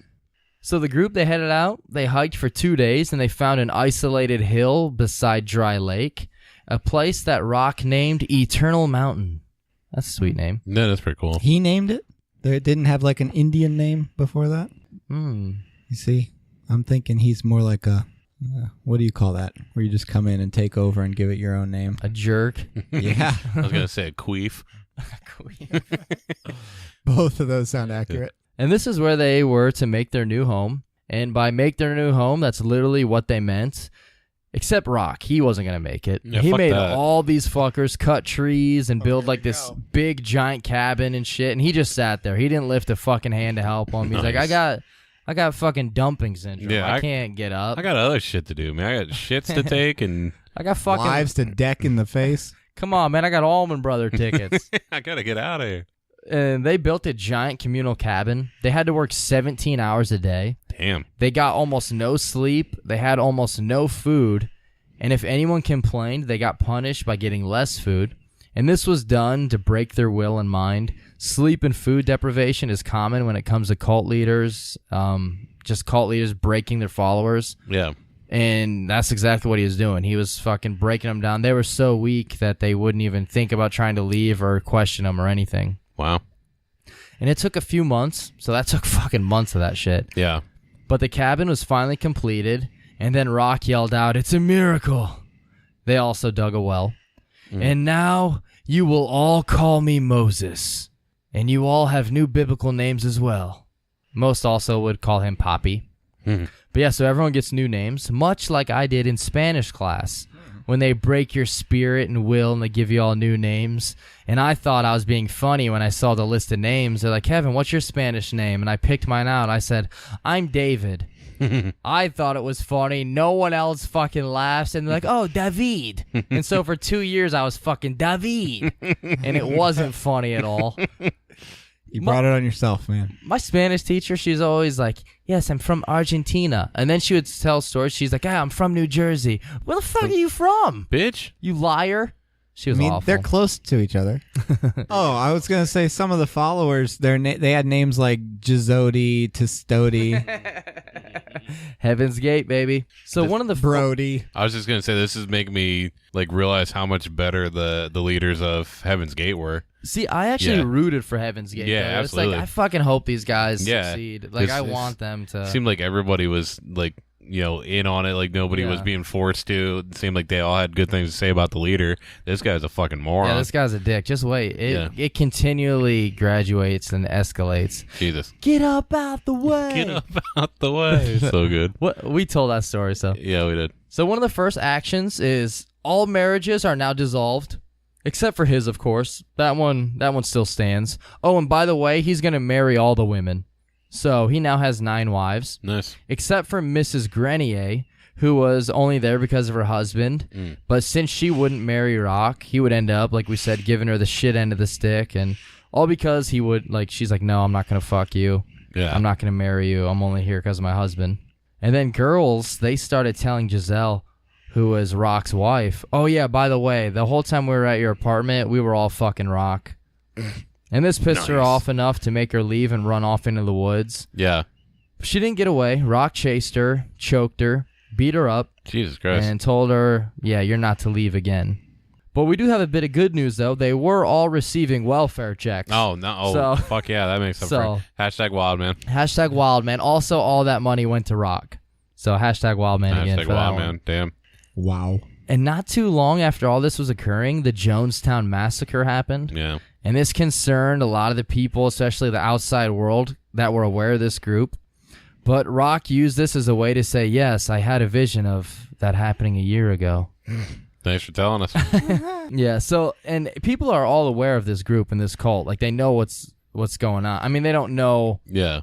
So the group, they headed out. They hiked for 2 days, and they found an isolated hill beside Dry Lake, a place that Roch named Eternal Mountain. That's a sweet name. No, that's pretty cool. He named it? It didn't have like an Indian name before that? Hmm. You see? I'm thinking he's more like a, what do you call that? Where you just come in and take over and give it your own name. A jerk. Yeah. I was going to say a queef. Both of those sound accurate. And this is where they were to make their new home. And by make their new home, that's literally what they meant. Except Roch, he wasn't going to make it. Yeah, he fuck made that. all these fuckers cut trees and build like this big giant cabin and shit. And he just sat there. He didn't lift a fucking hand to help him. He's like, I got fucking dumping syndrome. Yeah, I can't get up. I got other shit to do, man. I got shits to take, and I got fucking Lives to deck in the face. Come on, man. I got Allman Brother tickets. I got to get out of here. And they built a giant communal cabin. They had to work 17 hours a day. Damn. They got almost no sleep. They had almost no food. And if anyone complained, they got punished by getting less food. And this was done to break their will and mind. Sleep and food deprivation is common when it comes to cult leaders, just cult leaders breaking their followers. Yeah. And that's exactly what he was doing. He was fucking breaking them down. They were so weak that they wouldn't even think about trying to leave or question them or anything. Wow. And it took a few months, so that took fucking months of that shit. Yeah. But the cabin was finally completed, and then Roch yelled out, "It's a miracle!" They also dug a well. And now you will all call me Moses, and you all have new biblical names as well. Most also would call him Poppy. But yeah, so everyone gets new names, much like I did in Spanish class, when they break your spirit and will and they give you all new names. And I thought I was being funny when I saw the list of names. They're like, "Kevin, what's your Spanish name?" And I picked mine out. I said, "I'm David." I thought it was funny. No one else fucking laughs. And they're like, "Oh, David." And so for 2 years, I was fucking David. And it wasn't funny at all. You brought it on yourself, man. My Spanish teacher, she's always like, "Yes, I'm from Argentina." And then she would tell stories. She's like, "I'm from New Jersey." Where the fuck are you from? Bitch. You liar. She was awful. They're close to each other. Oh, I was going to say some of the followers, they had names like Gizodi, Testodi, Heaven's Gate, baby. So one of the Brody. I was just going to say, this is making me like realize how much better the leaders of Heaven's Gate were. See, I actually rooted for Heaven's Gate. Yeah, though. absolutely. It's like, I fucking hope these guys succeed. Like, I want them to. It seemed like everybody was like, in on it. Like nobody was being forced to. It seemed like they all had good things to say about the leader. This guy's a fucking moron. Yeah, this guy's a dick. Just wait. It continually graduates and escalates. Jesus. Get up out the way. Get up out the way. So good. What we told that story, so. Yeah, we did. So one of the first actions is all marriages are now dissolved. Except for his, of course. That one still stands. Oh, and by the way, he's going to marry all the women. So he now has 9 wives. Nice. Except for Mrs. Grenier, who was only there because of her husband. But since she wouldn't marry Roch, he would end up, like we said, giving her the shit end of the stick. And all because he would, she's like, "No, I'm not going to fuck you. Yeah. I'm not going to marry you. I'm only here because of my husband." And then girls, they started telling Giselle, who was Roch's wife, "Oh yeah, by the way, the whole time we were at your apartment, we were all fucking Roch." And this pissed her off enough to make her leave and run off into the woods. Yeah. She didn't get away. Roch chased her, choked her, beat her up, Jesus Christ. and told her, "Yeah, you're not to leave again." But we do have a bit of good news, though. They were all receiving welfare checks. Oh, no. Oh, So- fuck yeah. That makes sense. Hashtag Wildman. Hashtag Wildman. Also, all that money went to Roch. So hashtag Wildman again Hashtag for that one. Wildman. Damn. Wow. And not too long after all this was occurring, the Jonestown Massacre happened. Yeah. And this concerned a lot of the people, especially the outside world, that were aware of this group. But Roch used this as a way to say, "Yes, I had a vision of that happening a year ago." Thanks for telling us. Yeah, so, and people are all aware of this group and this cult. Like, they know what's going on. I mean, they don't know Yeah.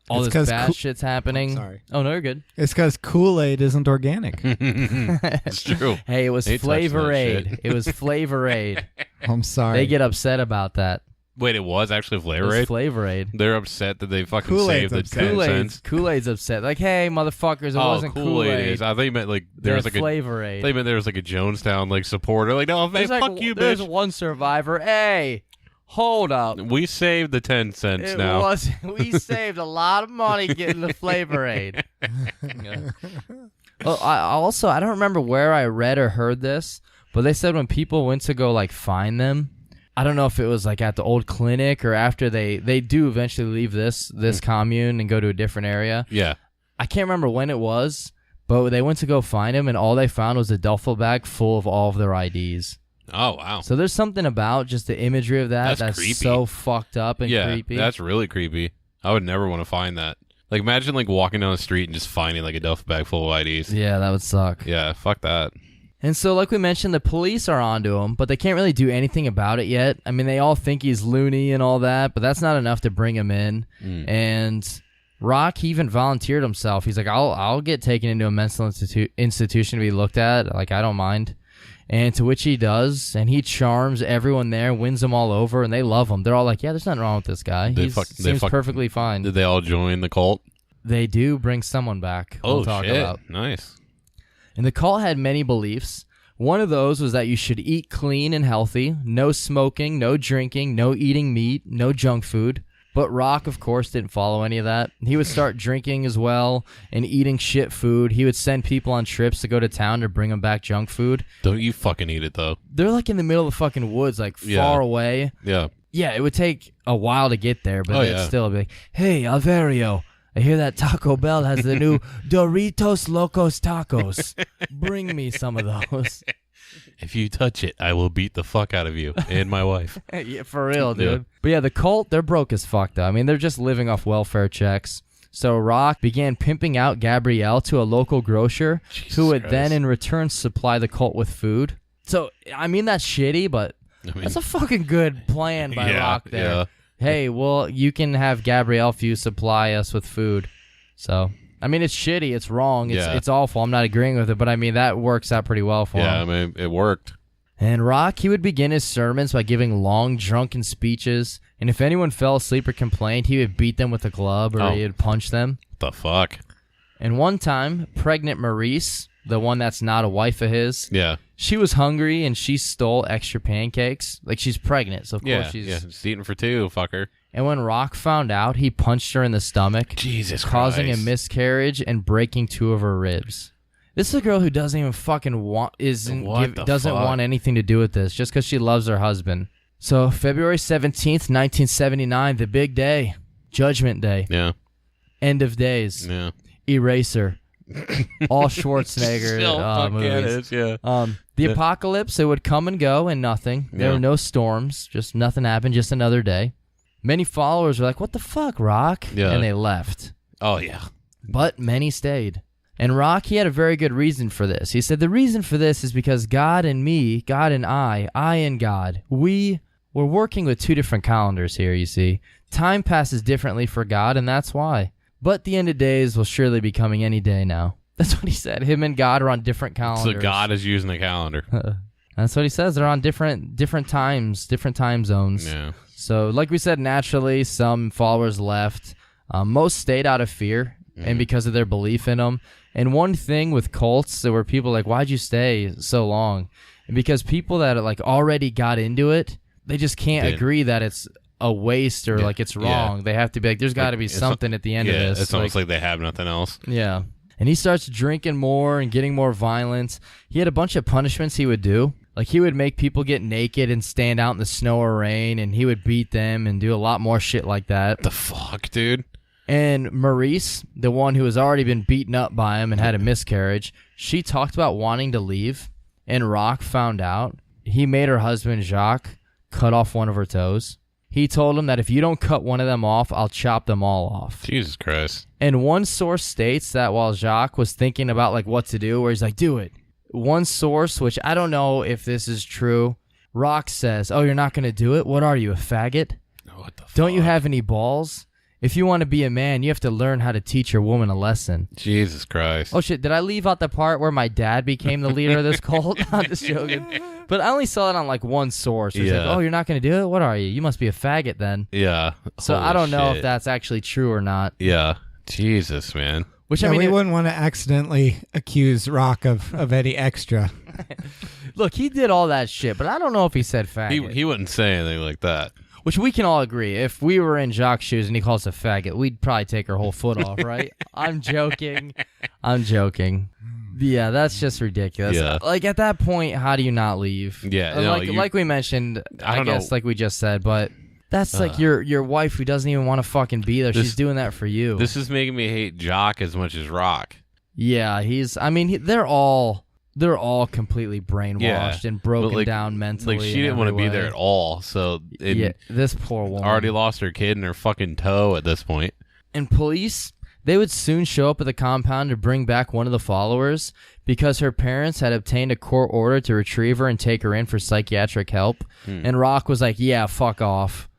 all It's this 'cause bad shit's happening. sorry. Oh, no, you're good. It's because Kool-Aid isn't organic. It's true. Hey, it was They touched that Flavor Aid. shit. It was Flavor Aid. I'm sorry. They get upset about that. Wait, it was actually It Flavor was Aid? Flavor Aid. They're upset that they fucking Kool-Aid's saved the upset. 10 cents. Kool-Aid's upset. Like, hey, motherfuckers, it wasn't Kool-Aid. is. I thought you meant like there They're was like Flavor a. Aid. They meant there was like a Jonestown like supporter. Like, no, man, There's fuck like, you, there's bitch. one survivor. Hey, hold up. We saved the 10 cents It now. was we saved a lot of money getting the Flavor Aid. Yeah. Well, I don't remember where I read or heard this, but they said when people went to go like find them, I don't know if it was like at the old clinic or after they do eventually leave this commune and go to a different area. Yeah. I can't remember when it was, but they went to go find him and all they found was a duffel bag full of all of their IDs. Oh, wow. So there's something about just the imagery of that's creepy. so fucked up and Yeah, creepy. that's really creepy. I would never want to find that. Like, imagine like walking down the street and just finding like a duffel bag full of IDs. Yeah, that would suck. Yeah, fuck that. And so, like we mentioned, the police are onto him, but they can't really do anything about it yet. I mean, they all think he's loony and all that, but that's not enough to bring him in. And Roch even volunteered himself. He's like, I'll get taken into a mental institution to be looked at. Like, I don't mind. And to which he does, and he charms everyone there, wins them all over, and they love him. They're all like, yeah, there's nothing wrong with this guy. He seems perfectly fine. Did they all join the cult? They do bring someone back. Oh, we'll talk shit. about. Nice. And the cult had many beliefs. One of those was that you should eat clean and healthy, no smoking, no drinking, no eating meat, no junk food. But Roch, of course, didn't follow any of that. He would start drinking as well and eating shit food. He would send people on trips to go to town to bring them back junk food. Don't you fucking eat it, though. They're like in the middle of the fucking woods, like far away. Yeah. Yeah, it would take a while to get there, but it'd still be like, hey, Alvario, I hear that Taco Bell has the new Doritos Locos Tacos. Bring me some of those. If you touch it, I will beat the fuck out of you and my wife. Yeah, for real, dude. Yeah. But yeah, the cult, they're broke as fuck, though. I mean, they're just living off welfare checks. So Roch began pimping out Gabrielle to a local grocer who would then in return supply the cult with food. So, I mean, that's shitty, but that's a fucking good plan by Roch there. Yeah. Hey, well, you can have Gabrielle if you supply us with food. So, I mean, it's shitty. It's wrong. It's awful. I'm not agreeing with it, but I mean, that works out pretty well for him. Yeah, I mean, it worked. And Roch, he would begin his sermons by giving long, drunken speeches. And if anyone fell asleep or complained, he would beat them with a club or he would punch them. What the fuck? And one time, pregnant Maurice, the one that's not a wife of his, Yeah. she was hungry and she stole extra pancakes. Like, she's pregnant, so of course she's... Yeah, just eating for two, fucker. And when Roch found out, he punched her in the stomach, Jesus causing Christ. a miscarriage and breaking 2 of her ribs. This is a girl who doesn't even fucking want want anything to do with this, just because she loves her husband. So February 17th, 1979, the big day, Judgment Day, Yeah. end of days, Yeah. Eraser, all Schwarzenegger movies. The apocalypse, it would come and go and nothing. There were no storms, just nothing happened, just another day. Many followers were like, what the fuck, Roch? Yeah. And they left. Oh, yeah. But many stayed. And Roch, he had a very good reason for this. He said, the reason for this is because God and me, God and I and God, we're working with 2 different calendars here, you see. Time passes differently for God, and that's why. But the end of days will surely be coming any day now. That's what he said. Him and God are on different calendars. So God is using the calendar. That's what he says. They're on different times, different time zones. Yeah. So, like we said, naturally, some followers left. Most stayed out of fear and because of their belief in them. And one thing with cults, there were people like, why'd you stay so long? And because people that like already got into it, they just can't agree that it's a waste or like it's wrong. They have to be like, there's got to be something at the end of this. It's almost like they have nothing else. Yeah. And he starts drinking more and getting more violent. He had a bunch of punishments he would do. Like, he would make people get naked and stand out in the snow or rain, and he would beat them and do a lot more shit like that. What the fuck, dude? And Maurice, the one who has already been beaten up by him and had a miscarriage, she talked about wanting to leave, and Roch found out. He made her husband, Jacques, cut off one of her toes. He told him that if you don't cut one of them off, I'll chop them all off. Jesus Christ. And one source states that while Jacques was thinking about like what to do, where he's like, do it. One source, which I don't know if this is true, Roch says, oh, you're not going to do it? What are you, a faggot? What the fuck? Don't you have any balls? if you want to be a man, you have to learn how to teach your woman a lesson. Jesus Christ. Oh, shit. Did I leave out the part where my dad became the leader of this cult? I'm just joking. But I only saw it on, like, one source. It's like, oh, you're not going to do it? What are you? You must be a faggot then. Yeah. So I don't know if that's actually true or not. Yeah. Jesus, man. Which, Yeah, I mean, we wouldn't want to accidentally accuse Roch of any extra. look, he did all that shit, but I don't know if he said faggot. He wouldn't say anything like that. Which we can all agree. If we were in Jacques' shoes and he calls us a faggot, we'd probably take our whole foot off, right? I'm joking. Yeah, that's just ridiculous. Yeah. Like, at that point, how do you not leave? Yeah. Like we mentioned, I don't guess, know. like we just said, but that's like your wife who doesn't even want to fucking be there. She's doing that for you. This is making me hate Jacques as much as Roch. Yeah, they're all completely brainwashed and broken down mentally. Like, she didn't want to be there at all. So this poor woman already lost her kid and her fucking toe at this point. And police, they would soon show up at the compound to bring back one of the followers because her parents had obtained a court order to retrieve her and take her in for psychiatric help. And Roch was like, yeah, fuck off.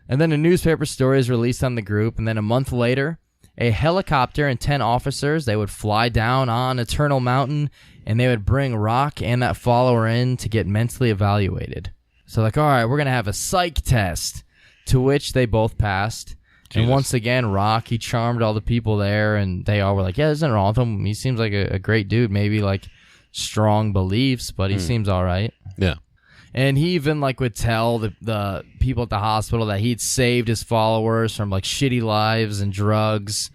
And then a newspaper story is released on the group, and then a month later, a helicopter and 10 officers, they would fly down on Eternal Mountain, and they would bring Roch and that follower in to get mentally evaluated. So like, all right, we're going to have a psych test, to which they both passed. Jesus. And once again, Roch, he charmed all the people there, and they all were like, yeah, there's nothing wrong with him. He seems like a great dude, maybe like strong beliefs, but he seems all right. Yeah. And he even like would tell the people at the hospital that he'd saved his followers from like shitty lives and drugs.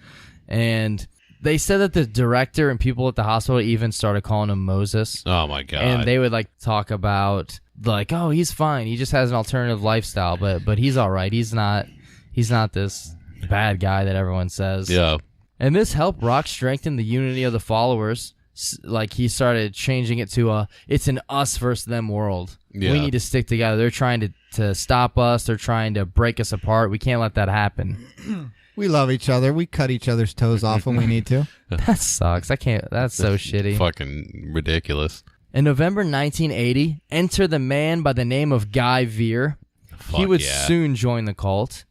And they said that the director and people at the hospital even started calling him Moses. Oh my God. And they would like talk about like, oh, he's fine. He just has an alternative lifestyle, but he's all right. He's not this bad guy that everyone says. Yeah. And this helped Roch strengthen the unity of the followers. Like, he started changing it to it's an us versus them world. Yeah. We need to stick together. They're trying to stop us. They're trying to break us apart. We can't let that happen. We love each other. We cut each other's toes off when we need to. That sucks. I can't. That's so shitty. Fucking ridiculous. In November 1980, enter the man by the name of Guy Veer. He would soon join the cult.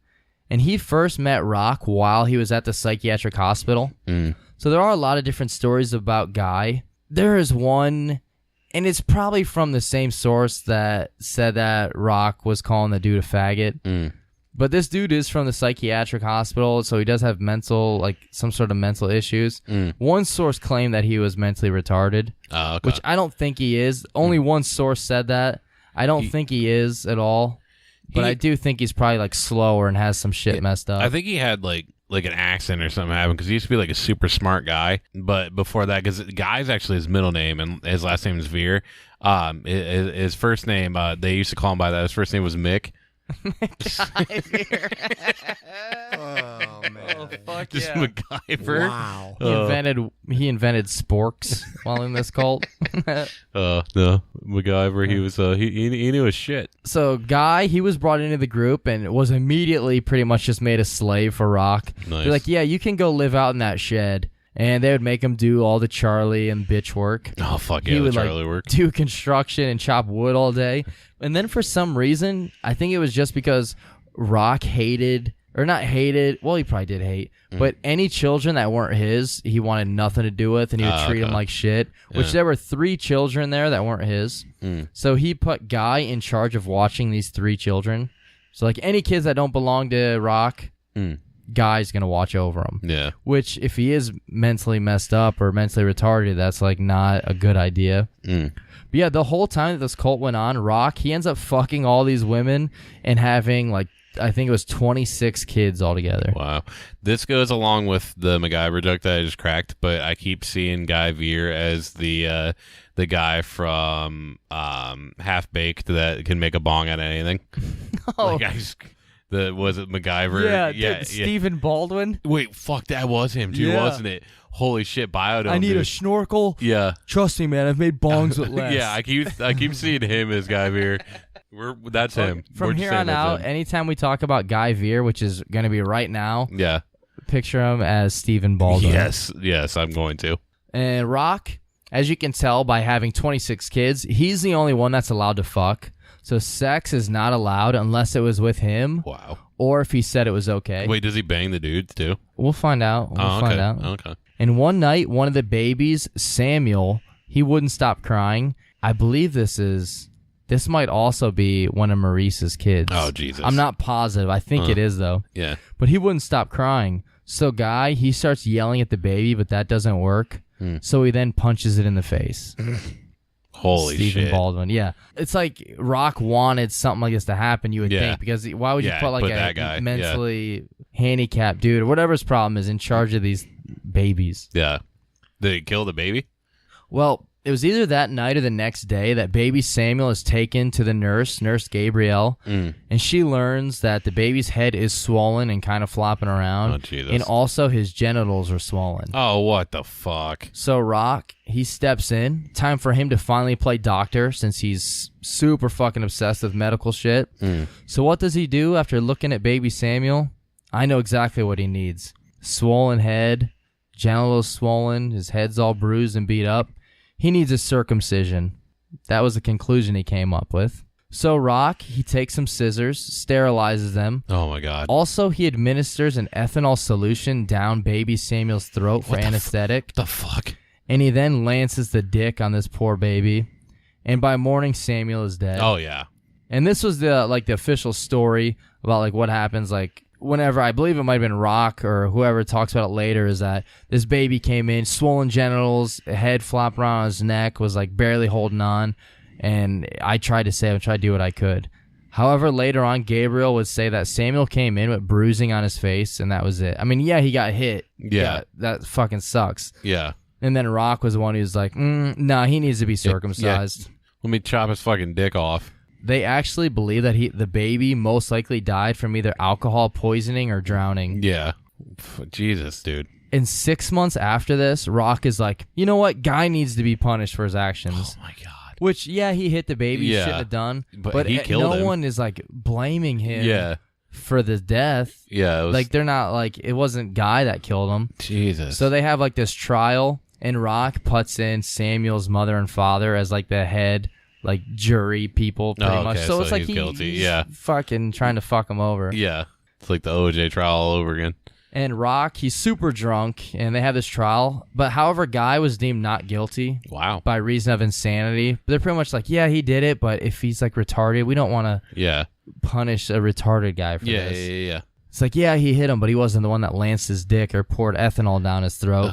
And he first met Roch while he was at the psychiatric hospital. So there are a lot of different stories about Guy. There is one, and it's probably from the same source that said that Roch was calling the dude a faggot. But this dude is from the psychiatric hospital, so he does have some sort of mental issues. One source claimed that he was mentally retarded, which I don't think he is. Only one source said that. I don't think he is at all. But I do think he's probably like slower and has some shit messed up. I think he had like an accent or something happened because he used to be like a super smart guy. But before that, because Guy's actually his middle name and his last name is Veer. His first name, they used to call him by that. His first name was Mick. Guy Veer. Oh man. Oh, fuck Just yeah. MacGyver. Wow. He invented sporks while in this cult. No, MacGyver. He was he knew his shit. So Guy, he was brought into the group and was immediately pretty much just made a slave for Roch. Nice. They're like, yeah, you can go live out in that shed. And they would make him do all the Charlie and bitch work. Oh fuck yeah, He the would Charlie work. do construction and chop wood all day. And then for some reason, I think it was just because Roch hated, or not hated, well, he probably did hate, but any children that weren't his, he wanted nothing to do with, and he would treat them like shit, which there were 3 children there that weren't his. So he put Guy in charge of watching these 3 children. So like any kids that don't belong to Roch, Guy's going to watch over them. Yeah. Which, if he is mentally messed up or mentally retarded, that's like not a good idea. But yeah, the whole time that this cult went on, Roch, he ends up fucking all these women and having like, I think it was 26 kids altogether. Wow. This goes along with the MacGyver joke that I just cracked, but I keep seeing Guy Veer as the guy from Half Baked that can make a bong out of anything. Oh. Like was it MacGyver? Yeah. Stephen Baldwin. Wait, fuck, that was him too, wasn't it? Holy shit, Biodome. I need dude. a snorkel. Yeah. Trust me, man. I've made bongs with less. Yeah, I keep seeing him as Guy Veer. That's him. From here on out, anytime we talk about Guy Veer, which is going to be right now, picture him as Stephen Baldwin. Yes, I'm going to. And Roch, as you can tell by having 26 kids, he's the only one that's allowed to fuck. So sex is not allowed unless it was with him. Wow. or if he said it was okay. Wait, does he bang the dudes too? We'll find out. Find out. Okay. And one night, one of the babies, Samuel, he wouldn't stop crying. I believe this might also be one of Maurice's kids. Oh, Jesus. I'm not positive. I think it is, though. Yeah. But he wouldn't stop crying. So Guy, he starts yelling at the baby, but that doesn't work. So he then punches it in the face. Holy Stephen shit. Baldwin, yeah. It's like Roch wanted something like this to happen, you would think, because why would you put like that guy, mentally handicapped dude or whatever his problem is in charge of these babies? Yeah. Did he kill the baby? Well, it was either that night or the next day that baby Samuel is taken to the Nurse Gabrielle, and she learns that the baby's head is swollen and kind of flopping around, Oh, Jesus. and also his genitals are swollen. Oh, what the fuck? So Roch, he steps in. Time for him to finally play doctor since he's super fucking obsessed with medical shit. So what does he do after looking at baby Samuel? I know exactly what he needs. Swollen head, genitals swollen, his head's all bruised and beat up. He needs a circumcision. That was the conclusion he came up with. So Roch, he takes some scissors, sterilizes them. Oh, my God. Also, he administers an ethanol solution down baby Samuel's throat for anesthetic. What the fuck? And he then lances the dick on this poor baby. And by morning, Samuel is dead. Oh, yeah. And this was the official story about what happens whenever, I believe it might have been Roch or whoever talks about it later, is that this baby came in, swollen genitals, head flopped around on his neck, was barely holding on. And I tried to save him, tried to do what I could. However, later on, Gabriel would say that Samuel came in with bruising on his face, and that was it. I mean, yeah, he got hit. Yeah. That fucking sucks. Yeah. And then Roch was the one who was like, nah, he needs to be circumcised. Yeah. Let me chop his fucking dick off. They actually believe that the baby most likely died from either alcohol poisoning or drowning. Yeah. Jesus, dude. And 6 months after this, Roch is like, you know what? Guy needs to be punished for his actions. Oh, my God. Which, yeah, he hit the baby. He shouldn't have done. But he killed him. No one is, blaming him for the death. Yeah. It was... they're not, it wasn't Guy that killed him. Jesus. So they have, this trial, and Roch puts in Samuel's mother and father as, the head... jury people, pretty much. So it's he's guilty. He's fucking trying to fuck him over. Yeah. It's like the OJ trial all over again. And Roch, he's super drunk, and they have this trial. But however, Guy was deemed not guilty. Wow. By reason of insanity. They're pretty much yeah, he did it, but if he's retarded, we don't want to punish a retarded guy for this. Yeah. It's yeah, he hit him, but he wasn't the one that lanced his dick or poured ethanol down his throat.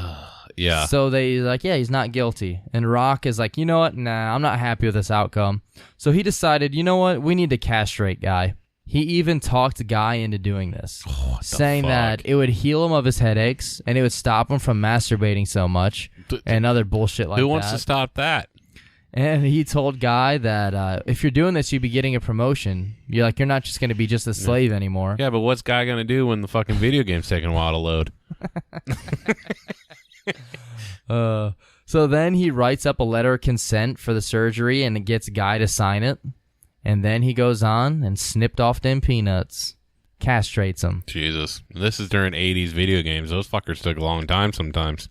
Yeah. So they yeah, he's not guilty. And Roch is you know what? Nah, I'm not happy with this outcome. So he decided, you know what? We need to castrate Guy. He even talked Guy into doing this, saying that it would heal him of his headaches and it would stop him from masturbating so much and other bullshit like that. Who wants to stop that? And he told Guy that if you're doing this, you'd be getting a promotion. You're not just going to be just a slave anymore. Yeah, but what's Guy going to do when the fucking video game's taking a while to load? So then he writes up a letter of consent for the surgery and gets Guy to sign it. And then he goes on and snipped off them peanuts. Castrates him. Jesus. This is during 80s video games. Those fuckers took a long time sometimes.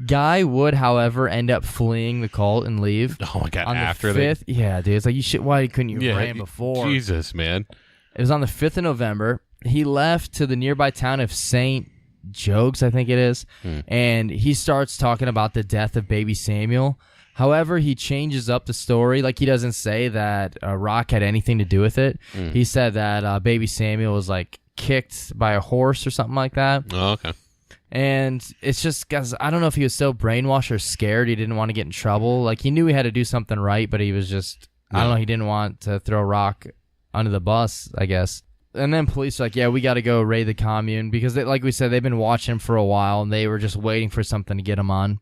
Guy would, however, end up fleeing the cult and leave. Oh my God, on after the 5th? Yeah, dude. It's you should. Why couldn't you ran before? Jesus, man. It was on the 5th of November. He left to the nearby town of St. Jogues, I think it is, and he starts talking about the death of baby Samuel. However, he changes up the story. He doesn't say that Roch had anything to do with it. He said that baby Samuel was kicked by a horse or something like that. Oh, okay. And it's just because I don't know if he was so brainwashed or scared he didn't want to get in trouble. He knew he had to do something right, but he was just, I don't know, he didn't want to throw Roch under the bus, I guess. And then police are yeah, we got to go raid the commune because, like we said, they've been watching him for a while and they were just waiting for something to get him on.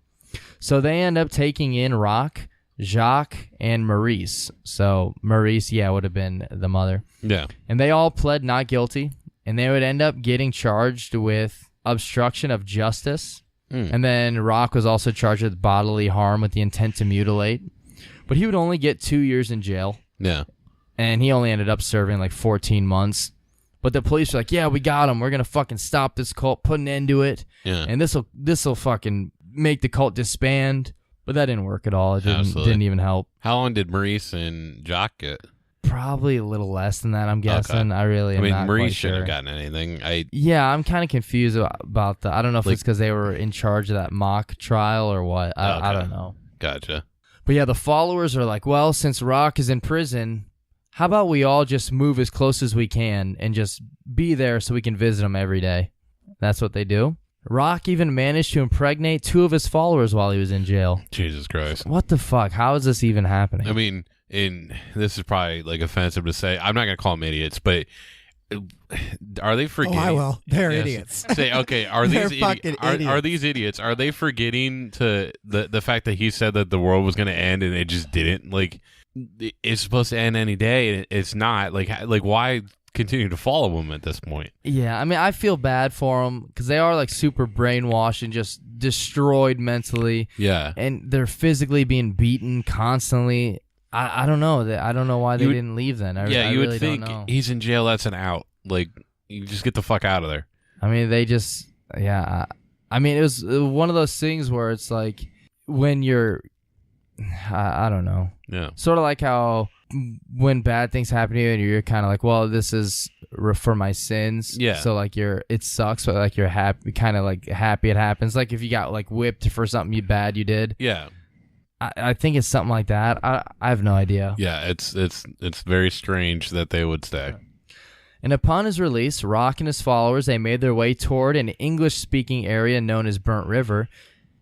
So they end up taking in Roch, Jacques, and Maurice. So Maurice, would have been the mother. Yeah. And they all pled not guilty, and they would end up getting charged with obstruction of justice. And then Roch was also charged with bodily harm with the intent to mutilate. But he would only get 2 years in jail. Yeah. And he only ended up serving 14 months. But the police were yeah, we got him. We're going to fucking stop this cult, put an end to it. Yeah. And this'll fucking make the cult disband. But that didn't work at all. It Absolutely. didn't even help. How long did Maurice and Jock get? Probably a little less than that, I'm guessing. Okay. I really am not Maurice quite shouldn't sure. have gotten anything. Yeah, I'm kind of confused about that. I don't know if it's because they were in charge of that mock trial or what. I don't know. Gotcha. But yeah, the followers are like, well, since Roch is in prison, how about we all just move as close as we can and just be there so we can visit him every day? That's what they do. Roch even managed to impregnate 2 of his followers while he was in jail. Jesus Christ. What the fuck? How is this even happening? I mean, this is probably like offensive to say. I'm not going to call them idiots, but are they forgetting? Oh, I will. They're Yes. idiots. Say, okay, are They're these fucking idiots. Are these idiots? Are they forgetting to the fact that he said that the world was going to end and it just didn't? Like, it's supposed to end any day and it's not. Like why continue to follow him at this point? Yeah, I mean, I feel bad for them because they are like super brainwashed and just destroyed mentally. Yeah. And they're physically being beaten constantly. I don't know. I don't know why they didn't leave then. I you really would think don't know. he's in jail. That's an out. Like, you just get the fuck out of there. I mean, they just, yeah. I mean, it was one of those things where it's like when you're, I don't know. Yeah. Sort of like how when bad things happen to you and you're kind of like, well, this is for my sins. Yeah. So like it sucks, but like you're happy, kind of like happy it happens. Like if you got like whipped for something bad you did. Yeah. I think it's something like that. I have no idea. Yeah, it's very strange that they would stay. And upon his release, Roch and his followers, they made their way toward an English-speaking area known as Burnt River.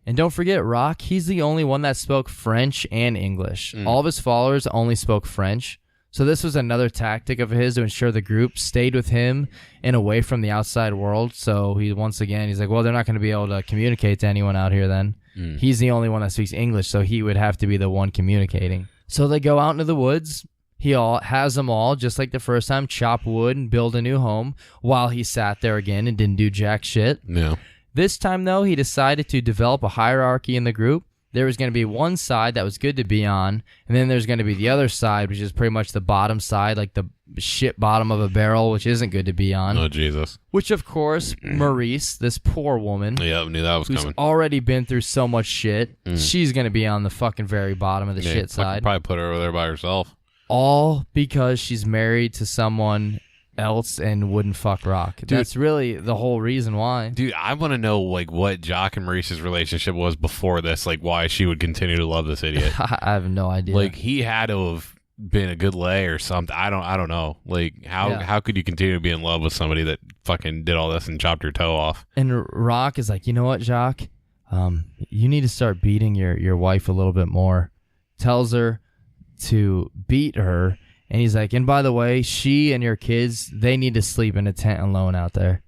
And don't forget, Roch, he's the only one that spoke French and English. All of his followers only spoke French. So this was another tactic of his to ensure the group stayed with him and away from the outside world. So he's like, well, they're not going to be able to communicate to anyone out here then. He's the only one that speaks English, so he would have to be the one communicating. So they go out into the woods. He has them all, just like the first time, chop wood and build a new home while he sat there again and didn't do jack shit. No. This time, though, he decided to develop a hierarchy in the group. There was going to be one side that was good to be on, and then there's going to be the other side, which is pretty much the bottom side, like the shit bottom of a barrel, which isn't good to be on. Oh, Jesus. Which, of course, Maurice, this poor woman, Yeah, I knew that was who's coming. already been through so much shit, she's going to be on the fucking very bottom of the shit side. Probably put her over there by herself. All because she's married to someone else and wouldn't fuck Roch. That's really the whole reason why. Dude, I want to know like what Jock and Maurice's relationship was before this, like why she would continue to love this idiot. I have no idea. Like he had to have been a good lay or something. I don't know. Like how could you continue to be in love with somebody that fucking did all this and chopped your toe off? And Roch is like, you know what, Jock? You need to start beating your wife a little bit more. Tells her to beat her. And he's like, and by the way, she and your kids, they need to sleep in a tent alone out there.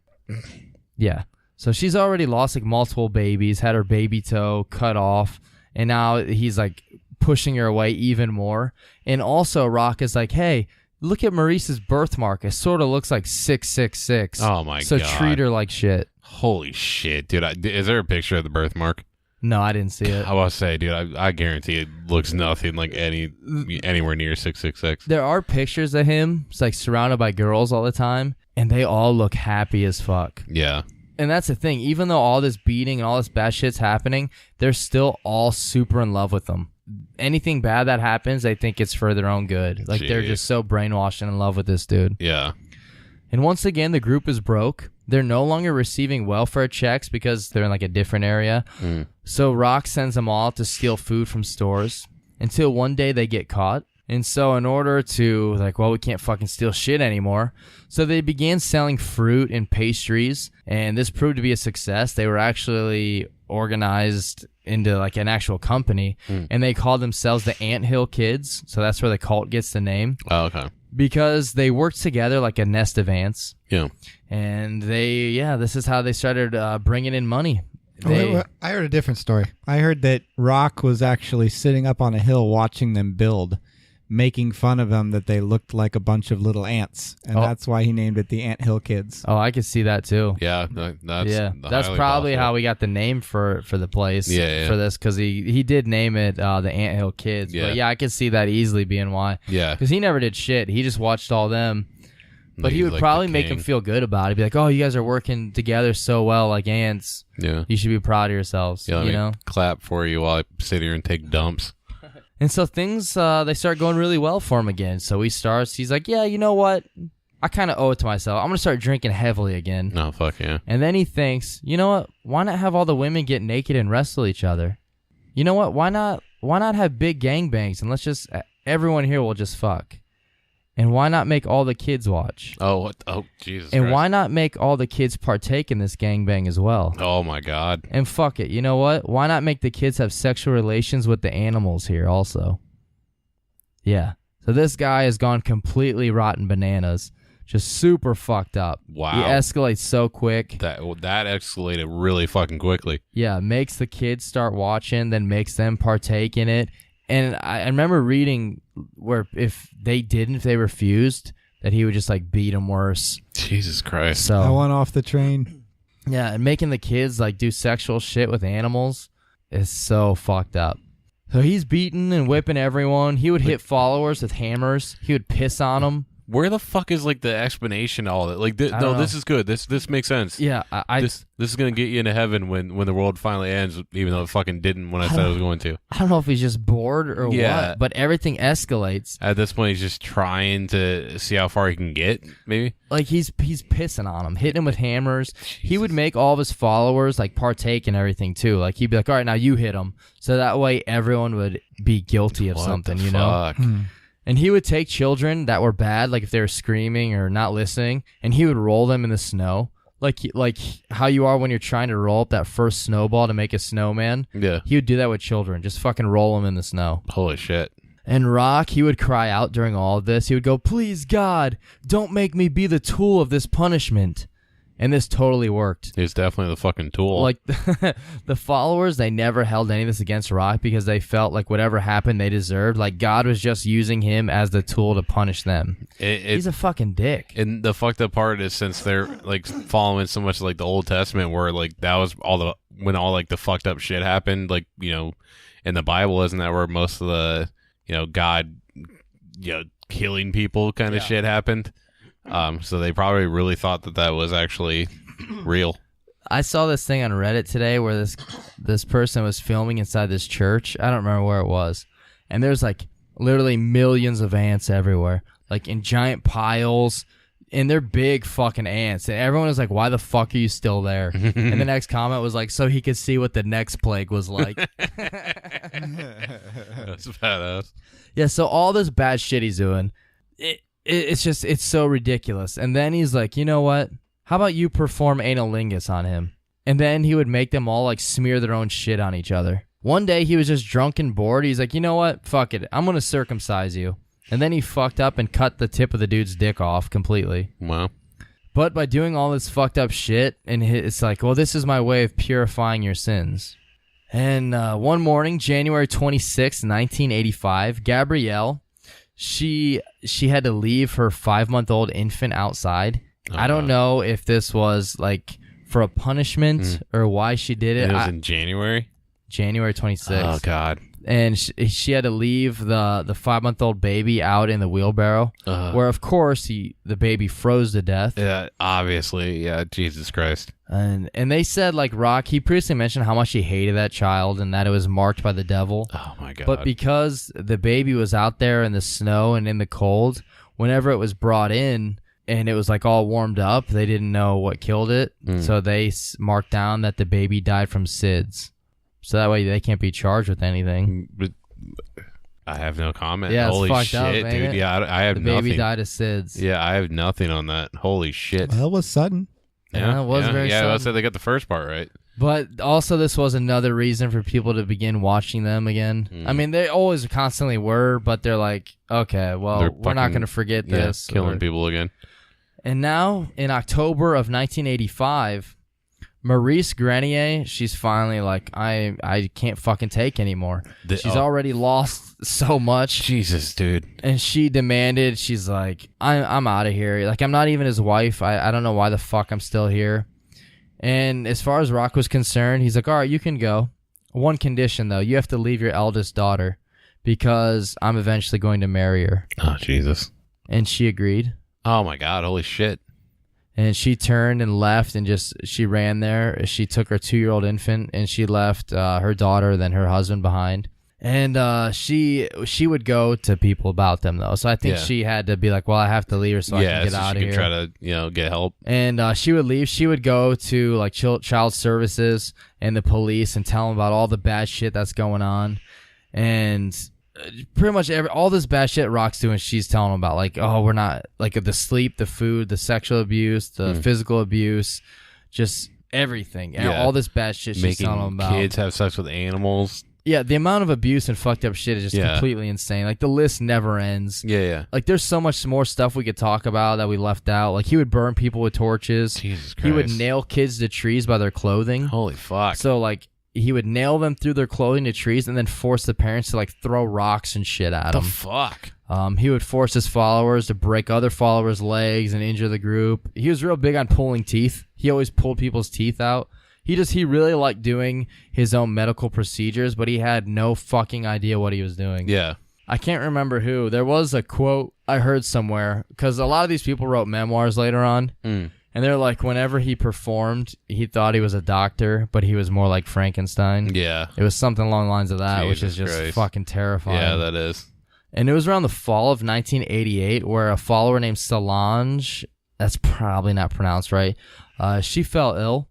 Yeah. So she's already lost like multiple babies, had her baby toe cut off, and now he's like pushing her away even more. And also Roch is like, hey, look at Maurice's birthmark. It sort of looks like 666. Oh my god. So treat her like shit. Holy shit, dude. Is there a picture of the birthmark? No, I didn't see it. I was say, dude, I guarantee it looks nothing like anywhere near 666. There are pictures of him. It's like surrounded by girls all the time, and they all look happy as fuck. Yeah. And that's the thing. Even though all this beating and all this bad shit's happening, they're still all super in love with him. Anything bad that happens, they think it's for their own good. Like they're just so brainwashed and in love with this dude. Yeah. And once again, the group is broke. They're no longer receiving welfare checks because they're in like a different area. So Roch sends them all to steal food from stores until one day they get caught. And so in order to like, well, we can't fucking steal shit anymore. So they began selling fruit and pastries, and this proved to be a success. They were actually organized into like an actual company, and they called themselves the Anthill Kids. So that's where the cult gets the name. Oh, okay. Because they worked together like a nest of ants. Yeah. And this is how they started bringing in money. I heard a different story. I heard that Roch was actually sitting up on a hill watching them build, making fun of them that they looked like a bunch of little ants. And that's why he named it the Anthill Kids. Oh, I could see that too. Yeah. That's probably how we got the name for the place for this, because he did name it the Anthill Kids. Yeah. But yeah, I could see that easily being why. Yeah. Because he never did shit. He just watched all them But he would like probably the make him king. feel good about it. Be like, oh, you guys are working together so well like ants. Yeah. You should be proud of yourselves, Yeah, let you me know? clap for you while I sit here and take dumps. And so things, they start going really well for him again. So he's like, yeah, you know what? I kind of owe it to myself. I'm going to start drinking heavily again. No, fuck yeah. And then he thinks, you know what? Why not have all the women get naked and wrestle each other? You know what? Why not have big gangbangs and let's just, everyone here will just fuck. And why not make all the kids watch? Oh, what? Oh, Jesus And Christ. why not make all the kids partake in this gangbang as well? Oh, my God. And fuck it, you know what? Why not make the kids have sexual relations with the animals here also? Yeah. So this guy has gone completely rotten bananas. Just super fucked up. Wow. He escalates so quick. That escalated really fucking quickly. Yeah, makes the kids start watching, then makes them partake in it. And I remember reading where if they refused, that he would just like beat them worse. Jesus Christ. So I want off the train. yeah, and making the kids like do sexual shit with animals is so fucked up. So he's beating and whipping everyone. He would hit followers with hammers. He would piss on them. Where the fuck is like the explanation of all that? Like, I don't know. this is good. This makes sense. Yeah, This is gonna get you into heaven when the world finally ends, even though it fucking didn't when I said it was going to. I don't know if he's just bored or Yeah. what, but everything escalates. At this point, he's just trying to see how far he can get. Maybe. Like he's pissing on him, hitting him with hammers. He would make all of his followers like partake in everything too. Like he'd be like, "All right, now you hit him," so that way everyone would be guilty of What something, the you know. fuck? And he would take children that were bad, like if they were screaming or not listening, and he would roll them in the snow, like how you are when you're trying to roll up that first snowball to make a snowman. Yeah. He would do that with children, just fucking roll them in the snow. Holy shit. And Roch, he would cry out during all of this. He would go, "Please, God, don't make me be the tool of this punishment." And this totally worked. He's definitely the fucking tool. Like, the followers, they never held any of this against Roch because they felt like whatever happened, they deserved. Like, God was just using him as the tool to punish them. He's a fucking dick. And the fucked up part is since they're like following so much like the Old Testament, where like that was when all like the fucked up shit happened. Like, you know, in the Bible, isn't that where most of the, you know, God, you know, killing people kind of shit happened? So they probably really thought that was actually real. I saw this thing on Reddit today where this person was filming inside this church. I don't remember where it was. And there's like literally millions of ants everywhere, like in giant piles. And they're big fucking ants. And everyone was like, "Why the fuck are you still there?" And the next comment was like, "So he could see what the next plague was like." That's badass. Yeah, so all this bad shit he's doing, it's so ridiculous. And then he's like, "You know what? How about you perform analingus on him?" And then he would make them all like smear their own shit on each other. One day he was just drunk and bored. He's like, "You know what? Fuck it. I'm going to circumcise you." And then he fucked up and cut the tip of the dude's dick off completely. Wow. But by doing all this fucked up shit, and it's like, well, this is my way of purifying your sins. And one morning, January 26, 1985, Gabrielle, she had to leave her 5-month-old infant outside. I don't know if this was like for a punishment or why she did it. It was in January? January 26th. Oh, God. And she had to leave the 5-month-old baby out in the wheelbarrow, where, of course, the baby froze to death. Yeah, obviously. Yeah, Jesus Christ. And they said, like, Roch, he previously mentioned how much he hated that child and that it was marked by the devil. Oh, my God. But because the baby was out there in the snow and in the cold, whenever it was brought in and it was, like, all warmed up, they didn't know what killed it. So they marked down that the baby died from SIDS. So that way they can't be charged with anything. I have no comment. Yeah, it's Holy fucked shit, up, dude. ain't it? Yeah, I have The nothing. baby died of SIDS. Yeah, I have nothing on that. Holy shit. Well, it was sudden. Yeah, it was very Yeah, sudden. let's say they got the first part right. But also this was another reason for people to begin watching them again. I mean, they always constantly were, but they're like, okay, well, They're we're not fucking- going to forget Yeah, this. killing people again. And now, in October of 1985, Maurice Grenier, she's finally like, I can't fucking take anymore. She's already lost so much. Jesus, dude. And she demanded, she's like, I'm out of here. Like, I'm not even his wife. I don't know why the fuck I'm still here. And as far as Roch was concerned, he's like, all right, you can go. One condition, though. You have to leave your eldest daughter because I'm eventually going to marry her. Oh, Jesus. And she agreed. Oh my God! Holy shit! And she turned and left, and she ran there. She took her 2-year-old infant, and she left her daughter, then her husband behind. And she would go to people about them, though. So I think she had to be like, well, I have to leave her so I can get out of here. Try to, get help. And she would leave. She would go to like child services and the police and tell them about all the bad shit that's going on. And pretty much all this bad shit Roch's doing, she's telling them about. Like, oh, we're not, like the sleep, the food, the sexual abuse, the physical abuse, just everything. And all this bad shit she's telling them about. Kids have sex with animals. Yeah, the amount of abuse and fucked up shit is just completely insane. Like, the list never ends. Yeah. Like, there's so much more stuff we could talk about that we left out. Like, he would burn people with torches. Jesus Christ. He would nail kids to trees by their clothing. Holy fuck. So, like, he would nail them through their clothing to trees and then force the parents to, like, throw rocks and shit at them. The fuck? He would force his followers to break other followers' legs and injure the group. He was real big on pulling teeth. He always pulled people's teeth out. He really liked doing his own medical procedures, but he had no fucking idea what he was doing. Yeah. I can't remember who. There was a quote I heard somewhere, because a lot of these people wrote memoirs later on, and they're like, whenever he performed, he thought he was a doctor, but he was more like Frankenstein. Yeah. It was something along the lines of that, Jesus which is just Christ. fucking terrifying. Yeah, that is. And it was around the fall of 1988 where a follower named Solange, that's probably not pronounced right, she fell ill.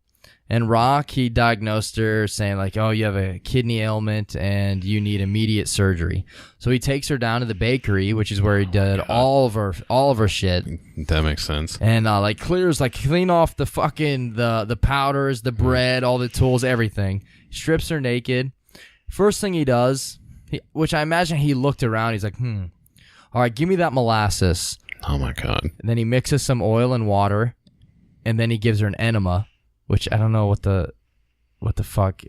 And Roch, he diagnosed her saying like, oh, you have a kidney ailment and you need immediate surgery. So he takes her down to the bakery, which is where he did all of her shit. That makes sense. And clean off the fucking, the powders, the bread, all the tools, everything. Strips her naked. First thing he does, which I imagine he looked around, he's like, all right, give me that molasses. Oh my God. And then he mixes some oil and water, and then he gives her an enema. Which I don't know what the fuck.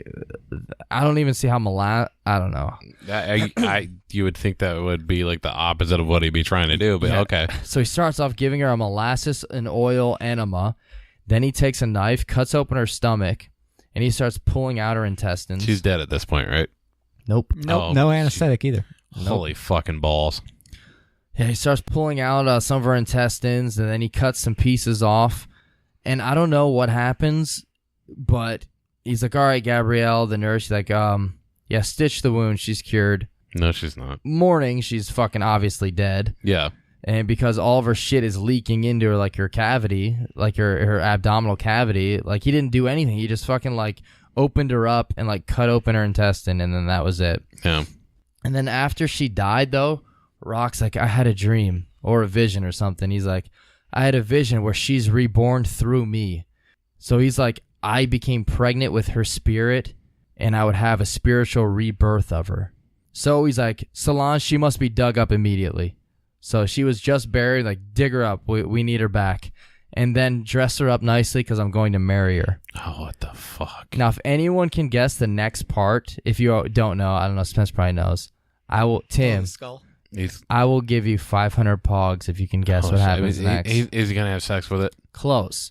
I don't even see how I don't know. You would think that would be like the opposite of what he'd be trying to do, but okay. So he starts off giving her a molasses and oil enema. Then he takes a knife, cuts open her stomach, and he starts pulling out her intestines. She's dead at this point, right? Nope. Oh, no anesthetic either. Holy fucking balls. Yeah, he starts pulling out some of her intestines, and then he cuts some pieces off. And I don't know what happens, but he's like, all right, Gabrielle, the nurse, she's like, yeah, stitch the wound. She's cured. No, she's not. Morning, she's fucking obviously dead. Yeah. And because all of her shit is leaking into her, like, her cavity, like her abdominal cavity, like, he didn't do anything. He just fucking, like, opened her up and, like, cut open her intestine, and then that was it. Yeah. And then after she died, though, Roch's like, I had a dream or a vision or something. He's like, I had a vision where she's reborn through me. So he's like, I became pregnant with her spirit, and I would have a spiritual rebirth of her. So he's like, Solange, she must be dug up immediately. So she was just buried, like, dig her up. We need her back. And then dress her up nicely because I'm going to marry her. Oh, what the fuck? Now, if anyone can guess the next part, if you don't know, I don't know, Spence probably knows. Tim. Skull. I will give you 500 pogs if you can guess what happens next. Is he going to have sex with it? Close.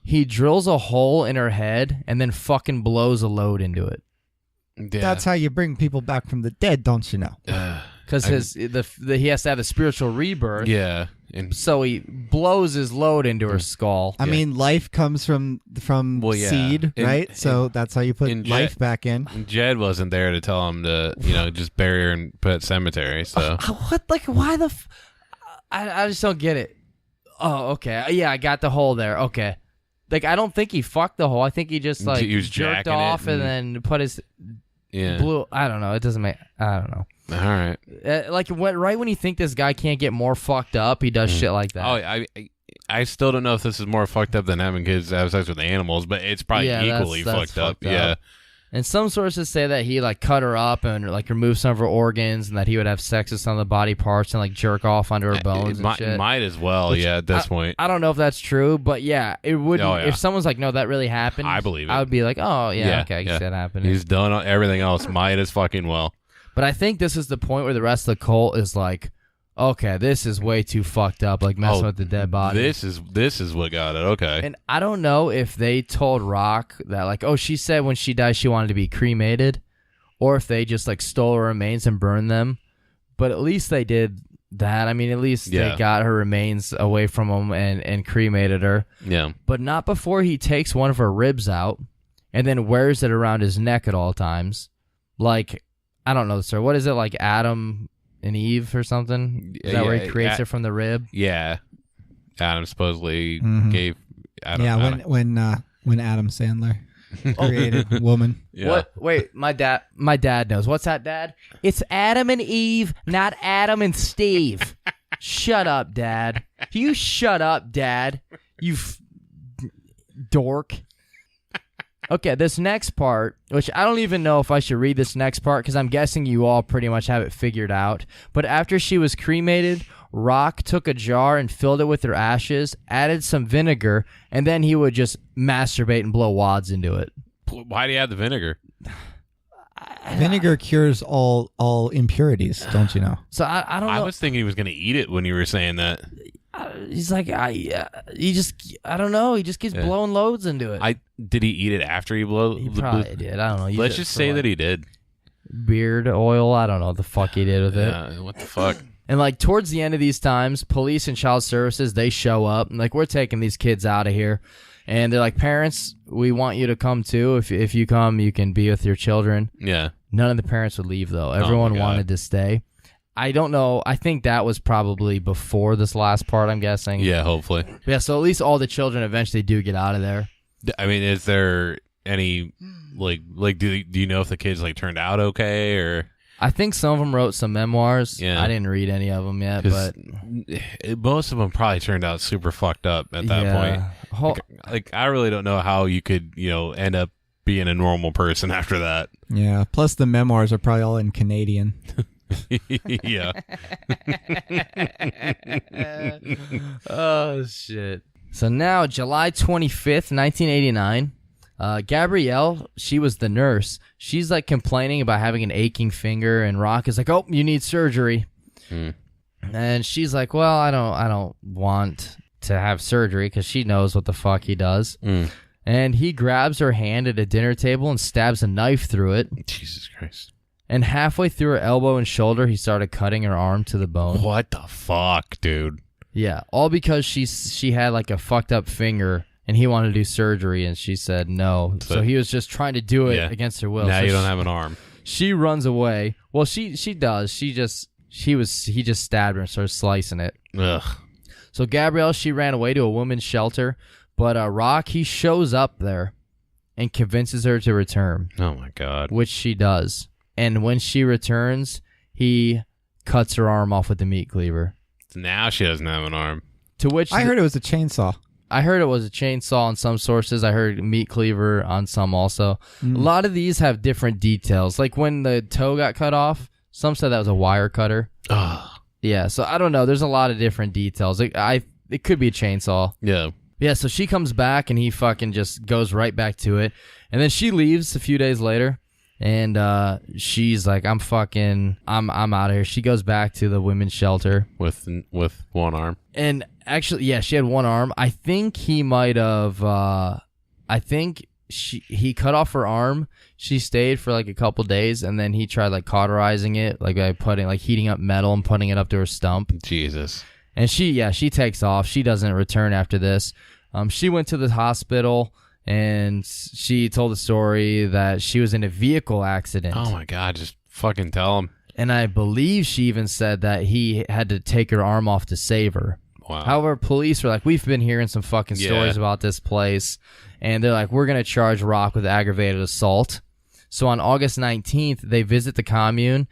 He drills a hole in her head and then fucking blows a load into it. Yeah. That's how you bring people back from the dead, don't you know? Because he has to have a spiritual rebirth. Yeah. And So he blows his load into her skull. I mean, life comes from seed, right? So that's how you put life back in. Jed wasn't there to tell him to, just bury her and put it cemetery. So What? Like, why the... I just don't get it. Oh, okay. Yeah, I got the hole there. Okay. Like, I don't think he fucked the hole. I think he just, like, he was jerked jacking it off and then put his... yeah. Blew... I don't know. It doesn't make... I don't know. All right. Right when you think this guy can't get more fucked up, he does shit like that. Oh, I still don't know if this is more fucked up than having kids have sex with animals, but it's probably equally that's fucked up. Yeah. And some sources say that he, like, cut her up and, like, removed some of her organs, and that he would have sex with some of the body parts and, like, jerk off under her bones and shit. Might as well, at this point. I don't know if that's true, but yeah, it would. Oh, yeah. If someone's like, no, that really happened, I believe it. I would be like, oh, yeah, okay, I guess that happened. He's done everything else. Might as fucking well. But I think this is the point where the rest of the cult is like, okay, this is way too fucked up, like messing with the dead body. This is what got it. Okay. And I don't know if they told Roch that, like, oh, she said when she died she wanted to be cremated, or if they just, like, stole her remains and burned them. But at least they did that. I mean, at least Yeah. they got her remains away from him and cremated her. Yeah. But not before he takes one of her ribs out and then wears it around his neck at all times. Like, I don't know, sir. What is it, like Adam and Eve or something? Is that where he creates it from the rib? Yeah. Adam supposedly gave. Adam, when Adam Sandler created Woman. Yeah. What? Wait, my dad knows. What's that, Dad? It's Adam and Eve, not Adam and Steve. Shut up, Dad. You shut up, Dad. You dork. Okay, this next part, which I don't even know if I should read this next part because I'm guessing you all pretty much have it figured out. But after she was cremated, Roch took a jar and filled it with her ashes, added some vinegar, and then he would just masturbate and blow wads into it. Why do you add the vinegar? Vinegar cures all impurities, don't you know? So I don't know. I was thinking he was going to eat it when you were saying that. He's like, I don't know. He just keeps blowing loads into it. Did he eat it after he blew? He probably did. I don't know. Let's just say that he did. Beard oil. I don't know what the fuck he did with it. Yeah, what the fuck? And like towards the end of these times, police and child services, they show up and like, we're taking these kids out of here. And they're like, parents, we want you to come too. If you come, you can be with your children. Yeah. None of the parents would leave though. Everyone wanted to stay. I don't know. I think that was probably before this last part, I'm guessing. Yeah, hopefully. Yeah, so at least all the children eventually do get out of there. I mean, is there any like do you know if the kids like turned out okay or? I think some of them wrote some memoirs. Yeah. I didn't read any of them yet, but most of them probably turned out super fucked up at that point. Like I really don't know how you could, end up being a normal person after that. Yeah. Plus, the memoirs are probably all in Canadian. Yeah. Oh shit. So now July 25th, 1989, Gabrielle, she was the nurse. She's like complaining about having an aching finger, and Roch is like, "Oh, you need surgery." And she's like, "Well, I don't want to have surgery," because she knows what the fuck he does. And he grabs her hand at a dinner table and stabs a knife through it. Jesus Christ. And halfway through her elbow and shoulder, he started cutting her arm to the bone. What the fuck, dude? Yeah, all because she had like a fucked up finger, and he wanted to do surgery, and she said no. So he was just trying to do it against her will. Now so you don't have an arm. She runs away. Well, she does. He just stabbed her and started slicing it. Ugh. So Gabrielle, she ran away to a women's shelter, but Roch, he shows up there and convinces her to return. Oh my God. Which she does. And when she returns, he cuts her arm off with the meat cleaver. Now she doesn't have an arm. To which I heard it was a chainsaw. I heard it was a chainsaw on some sources. I heard meat cleaver on some also. A lot of these have different details. Like when the toe got cut off, some said that was a wire cutter. Yeah, so I don't know. There's a lot of different details. It could be a chainsaw. Yeah. Yeah, so she comes back and he fucking just goes right back to it. And then she leaves a few days later. And she's like, I'm out of here. She goes back to the women's shelter with one arm. And actually, yeah, she had one arm. I think he might have. He cut off her arm. She stayed for like a couple days, and then he tried like cauterizing it, like by heating up metal and putting it up to her stump. Jesus. And she takes off. She doesn't return after this. She went to the hospital. And she told the story that she was in a vehicle accident. Oh, my God. Just fucking tell him. And I believe she even said that he had to take her arm off to save her. Wow. However, police were like, we've been hearing some fucking stories about this place. And they're like, we're going to charge Roch with aggravated assault. So on August 19th, they visit the commune.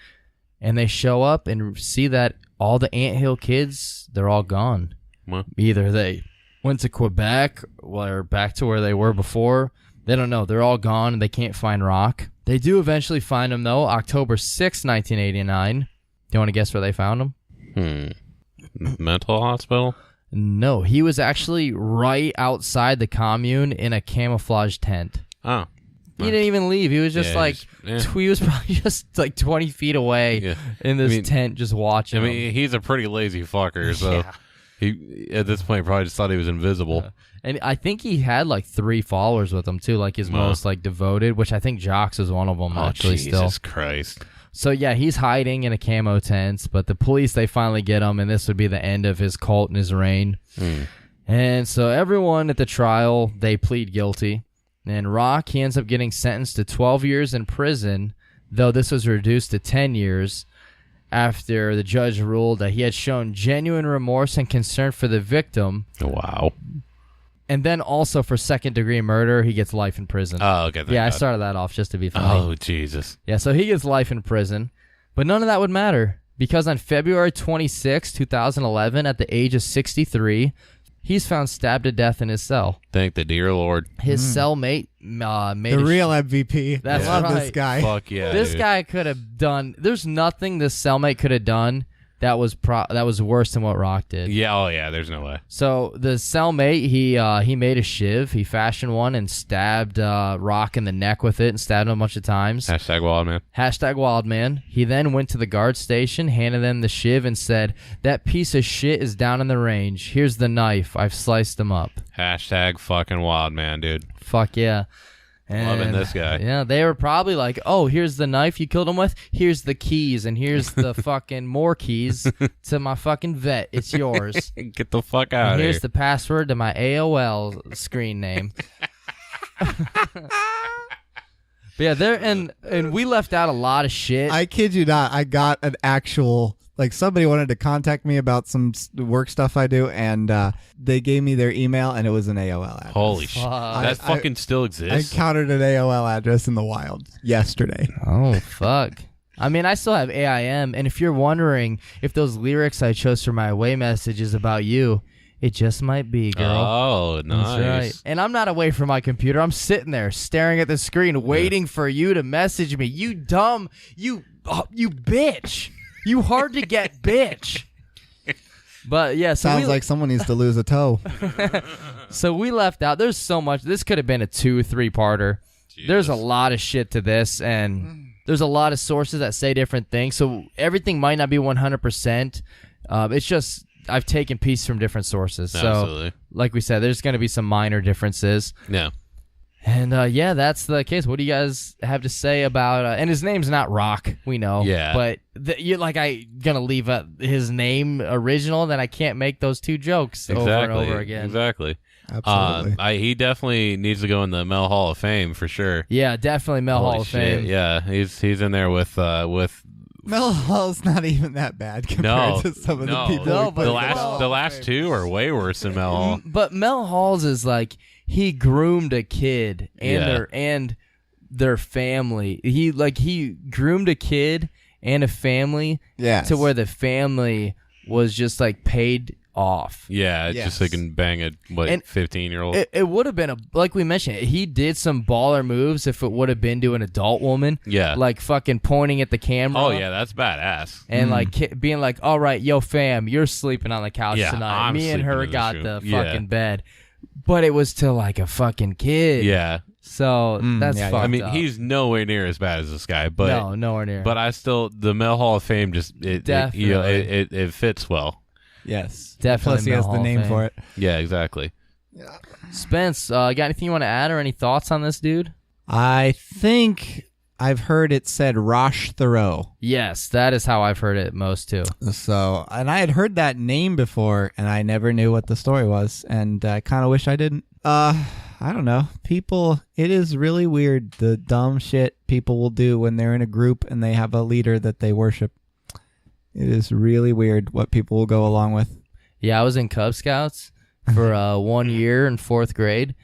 And they show up and see that all the Anthill kids, they're all gone. What? Either they went to Quebec or back to where they were before. They don't know. They're all gone and they can't find Roch. They do eventually find him, though, October 6, 1989. Do you want to guess where they found him? Mental hospital? No, he was actually right outside the commune in a camouflage tent. Oh. He didn't even leave. He was just he was probably just like 20 feet away in this tent just watching him. I mean, he's a pretty lazy fucker, so he at this point probably just thought he was invisible. And I think he had like 3 followers with him too, like his most like devoted, which I think Jocks is one of them actually Jesus still. Christ. So yeah, he's hiding in a camo tent, but the police, they finally get him, and this would be the end of his cult and his reign. And so everyone at the trial, they plead guilty. And Roch, he ends up getting sentenced to 12 years in prison, though this was reduced to 10 years after the judge ruled that he had shown genuine remorse and concern for the victim. Wow. And then also for second-degree murder, he gets life in prison. Oh, okay. Yeah, I started that off just to be funny. Oh, Jesus. Yeah, so he gets life in prison. But none of that would matter, because on February 26, 2011, at the age of 63, he's found stabbed to death in his cell. Thank the dear Lord. His cellmate made The real MVP. That's I love right. this guy. Fuck yeah, This dude. guy could have done... There's nothing this cellmate could have done that was worse than what Roch did. Yeah, oh yeah, there's no way. So the cellmate, he made a shiv. He fashioned one and stabbed Roch in the neck with it and stabbed him a bunch of times. Hashtag Wildman. Hashtag Wildman. He then went to the guard station, handed them the shiv, and said, "That piece of shit is down in the range. Here's the knife. I've sliced him up." Hashtag fucking Wildman, dude. Fuck yeah. Loving this guy. Yeah, they were probably like, "Oh, here's the knife you killed him with. Here's the keys, and here's the fucking more keys to my fucking vet. It's yours. Get the fuck out And of here. here's the password to my AOL screen name." But yeah, there and we left out a lot of shit. I kid you not. I got an actual, like, somebody wanted to contact me about some work stuff I do, and they gave me their email, and it was an AOL address. Holy shit. Fuck. That fucking still I exists? encountered an AOL address in the wild yesterday. Oh, fuck. I mean, I still have AIM, and if you're wondering if those lyrics I chose for my away message is about you, it just might be, girl. Oh, nice. That's right. And I'm not away from my computer. I'm sitting there staring at the screen waiting for you to message me. You dumb, you bitch. You hard to get bitch. But yeah, so Sounds like someone needs to lose a toe. so we left out. There's so much. This could have been a 2-3 parter. There's a lot of shit to this, and there's a lot of sources that say different things. So everything might not be 100%. It's just I've taken pieces from different sources. Absolutely. So like we said, there's going to be some minor differences. Yeah. And yeah, that's the case. What do you guys have to say about? And his name's not Roch, we know. Yeah. But you're like, I gonna leave his name original, then I can't make those two jokes over and over again. Exactly. Absolutely. He definitely needs to go in the Mel Hall of Fame for sure. Yeah, definitely Mel Holy Hall of shit, Fame. Yeah, he's in there with Mel Hall's not even that bad compared to some of the people. No, we but put the in last the last two are way worse than Mel Hall. But Mel Hall's is like he groomed a kid and their family. He groomed a kid and a family Yes. to where the family was just like paid off. Yeah, it's just so Yes. he can bang a And 15-year-old. It would have been like we mentioned, he did some baller moves if it would have been to an adult woman. Yeah. Like fucking pointing at the camera. Oh yeah, that's badass. And like being like, "All right, yo fam, you're sleeping on the couch Yeah, tonight. I'm Me and sleeping her in this got room." the Yeah. fucking bed." But it was to like a fucking kid. Yeah, So that's yeah, yeah. fucked I mean up. he's nowhere near as bad as this guy, but no, nowhere near. but I still the Mel Hall of Fame just it fits well. Yes. Definitely Plus, he Mel has Hall the of name Fame. for it. Yeah, exactly. Spence, got anything you want to add or any thoughts on this dude? I think I've heard it said Roch Theriault. Yes, that is how I've heard it most too. So, and I had heard that name before, and I never knew what the story was, and I kind of wish I didn't. I don't know. People, it is really weird the dumb shit people will do when they're in a group and they have a leader that they worship. It is really weird what people will go along with. Yeah, I was in Cub Scouts for 1 year in 4th grade,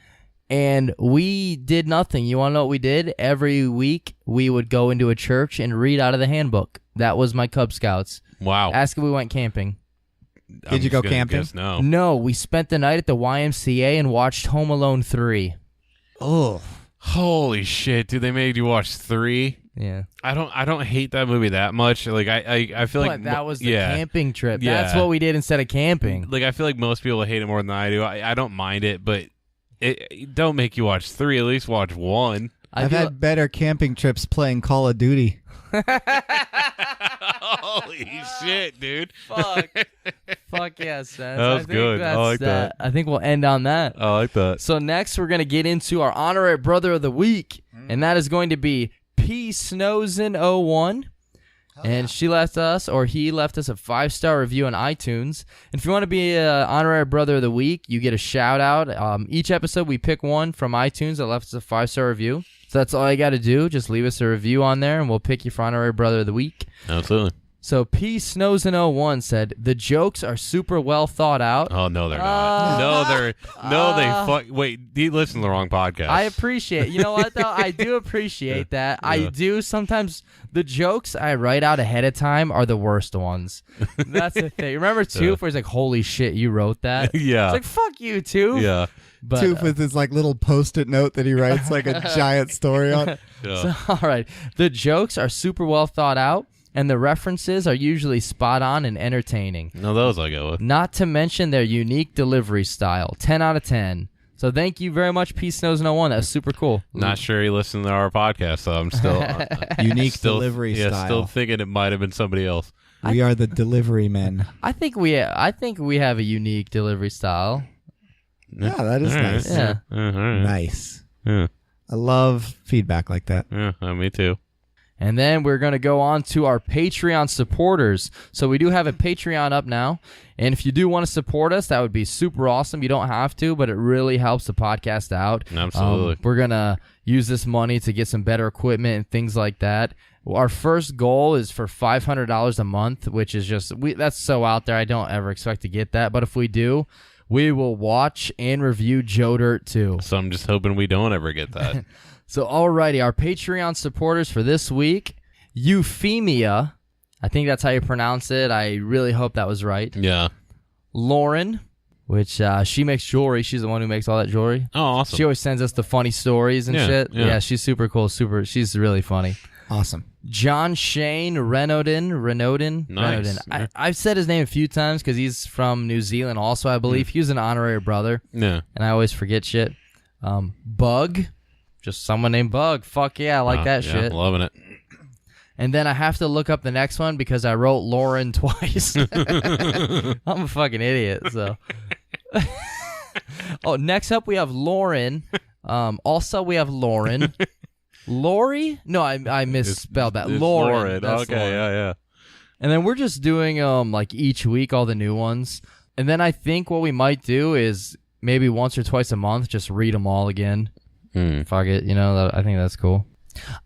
and we did nothing. You want to know what we did? Every week, we would go into a church and read out of the handbook. That was my Cub Scouts. Wow. Ask if we went camping. I'm you go just gonna camping? guess no. No, we spent the night at the YMCA and watched Home Alone 3. Oh, Holy shit, dude! They made you watch 3. Yeah. I don't hate that movie that much. Like I feel But like that was the yeah. camping trip. Yeah. That's what we did instead of camping. Like I feel like most people hate it more than I do. I don't mind it, but it don't make you watch 3. At least watch 1. I've had better camping trips playing Call of Duty. Holy shit, dude! Fuck. Fuck yeah, Seth. That was good. I like that. I think we'll end on that. I like that. So next we're going to get into our honorary brother of the week, and that is going to be P. Snowsen 01. And she left us, or he left us, a 5-star review on iTunes. And if you want to be an honorary brother of the week, you get a shout out. Each episode, we pick one from iTunes that left us a 5-star review. So that's all you got to do. Just leave us a review on there, and we'll pick you for honorary brother of the week. Absolutely. So P Snows in 01 said, the jokes are super well thought out. Oh, no, they're not. Wait, you listen to the wrong podcast. I appreciate, you know what, though? I do appreciate that. Yeah. I do sometimes, the jokes I write out ahead of time are the worst ones. That's the thing. Remember Toof, where he's like, holy shit, you wrote that? Yeah. It's like, fuck you, Toof. Yeah. But, Toof with his like little post-it note that he writes like a giant story on. Yeah. So, all right. The jokes are super well thought out, and the references are usually spot on and entertaining. No, those I go with. Not to mention their unique delivery style. 10 out of 10. So thank you very much, P Snows 01. That's super cool. Not sure he listened to our podcast, so I'm still Unique delivery style. Yeah, still thinking it might have been somebody else. We are the delivery men. I think we have a unique delivery style. Yeah, that is nice. Yeah. All right. Nice. Yeah. I love feedback like that. Yeah, me too. And then we're going to go on to our Patreon supporters. So we do have a Patreon up now. And if you do want to support us, that would be super awesome. You don't have to, but it really helps the podcast out. Absolutely. We're going to use this money to get some better equipment and things like that. Our first goal is for $500 a month, which is just, that's so out there. I don't ever expect to get that. But if we do, we will watch and review Joe Dirt too. So I'm just hoping we don't ever get that. So, alrighty, our Patreon supporters for this week, Euphemia, I think that's how you pronounce it. I really hope that was right. Yeah. Lauren, which she makes jewelry. She's the one who makes all that jewelry. Oh, awesome. She always sends us the funny stories and shit. Yeah, she's super cool. She's really funny. Awesome. John Shane Renaudin. Nice. I've said his name a few times because he's from New Zealand also, I believe. He was an honorary brother. Yeah. And I always forget shit. Bug. Just someone named Bug. Fuck yeah, I like that shit. Loving it. And then I have to look up the next one because I wrote Lauren twice. I'm a fucking idiot, so. Oh, next up we have Lauren. Also we have Lauren. Lori? No, I misspelled that. It's Lauren. That's okay, Lauren. yeah. And then we're just doing like each week all the new ones. And then I think what we might do is maybe once or twice a month just read them all again. Fuck it, I think that's cool.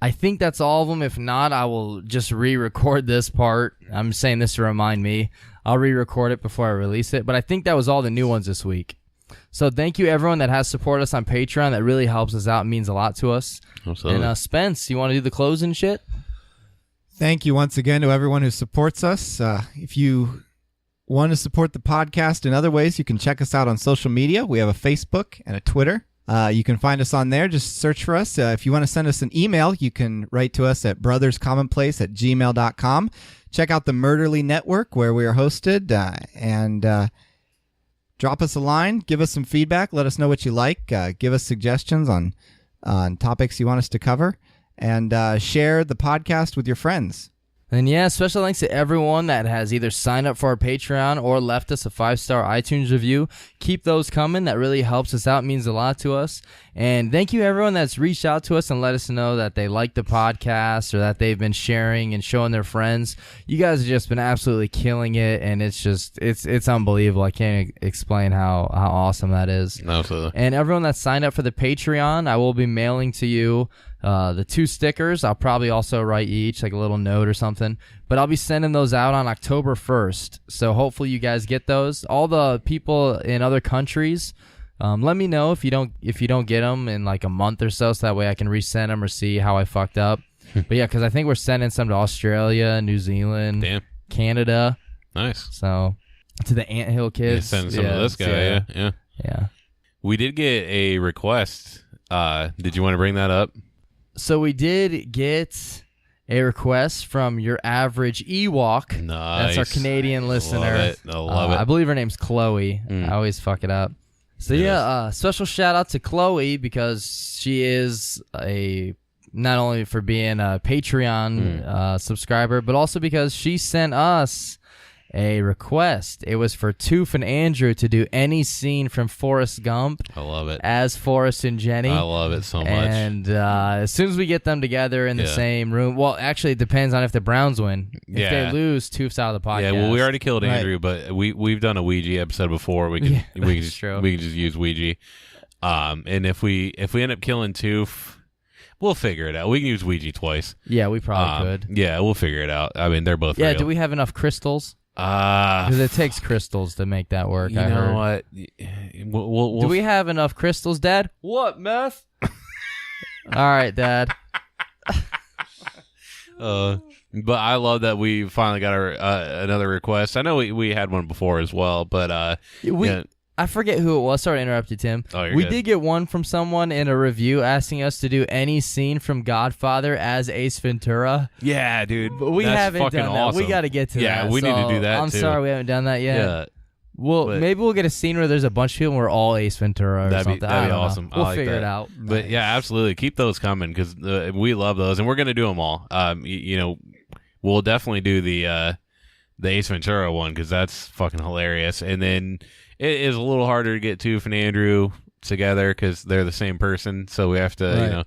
I think that's all of them. If not, I will just re-record this part. I'm saying this to remind me. I'll re-record it before I release it. But I think that was all the new ones this week. So thank you everyone that has supported us on Patreon. That really helps us out. It means a lot to us. Absolutely. And Spence, you want to do the closing shit? Thank you once again to everyone who supports us. If you want to support the podcast in other ways, you can check us out on social media. We have a Facebook and a Twitter. You can find us on there. Just search for us. If you want to send us an email, you can write to us at BrothersCommon.Place@gmail.com. Check out the Murderly Network where we are hosted, and drop us a line. Give us some feedback. Let us know what you like. Give us suggestions on topics you want us to cover, and share the podcast with your friends. And yeah, special thanks to everyone that has either signed up for our Patreon or left us a 5-star iTunes review. Keep those coming. That really helps us out. It means a lot to us. And thank you everyone that's reached out to us and let us know that they like the podcast or that they've been sharing and showing their friends. You guys have just been absolutely killing it, and it's unbelievable. I can't explain how awesome that is. Absolutely. And everyone that's signed up for the Patreon, I will be mailing to you the 2 stickers. I'll probably also write each like a little note or something, but I'll be sending those out on October 1st. So hopefully you guys get those. All the people in other countries, let me know if you don't get them in like a month or so that way I can resend them or see how I fucked up. But yeah, because I think we're sending some to Australia, New Zealand, Canada. Nice. So to the Anthill kids. Send some to this guy. Yeah. We did get a request. Did you want to bring that up? So we did get a request from your average Ewok. Nice. That's our Canadian listener. I love it. I believe her name's Chloe. I always fuck it up. So special shout out to Chloe because she is not only for being a Patreon subscriber, but also because she sent us a request. It was for Toof and Andrew to do any scene from Forrest Gump I love it. as Forrest and Jenny. I love it so much. And as soon as we get them together in the same room, well, actually, it depends on if the Browns win. If they lose, Toof's out of the podcast. Yeah, well, we already killed Andrew, but we've done a Ouija episode before. We can we can just use Ouija. And if we end up killing Toof, we'll figure it out. We can use Ouija twice. Yeah, we probably could. Yeah, we'll figure it out. I mean, they're both real. Do we have enough crystals? Because it takes crystals to make that work. You I know heard. what? Do we have enough crystals, Dad? What, meth? All right, Dad. But I love that we finally got our another request. I know we had one before as well, but I forget who it was. Sorry to interrupt you, Tim. Oh, you're we good. did get one from someone in a review asking us to do any scene from Godfather as Ace Ventura. Yeah, dude. But we that's haven't fucking done awesome. that. We got to get to that. Yeah, we need to do that, I'm too. sorry we haven't done that yet. Yeah. Well, But- maybe we'll get a scene where there's a bunch of people and we're all Ace Ventura or something. That'd I be don't know. awesome. I We'll like figure that. it out. But yeah, absolutely. Keep those coming because we love those, and we're gonna do them all. We'll definitely do the Ace Ventura one because that's fucking hilarious. And then it is a little harder to get Toof and Andrew together because they're the same person, so we have to,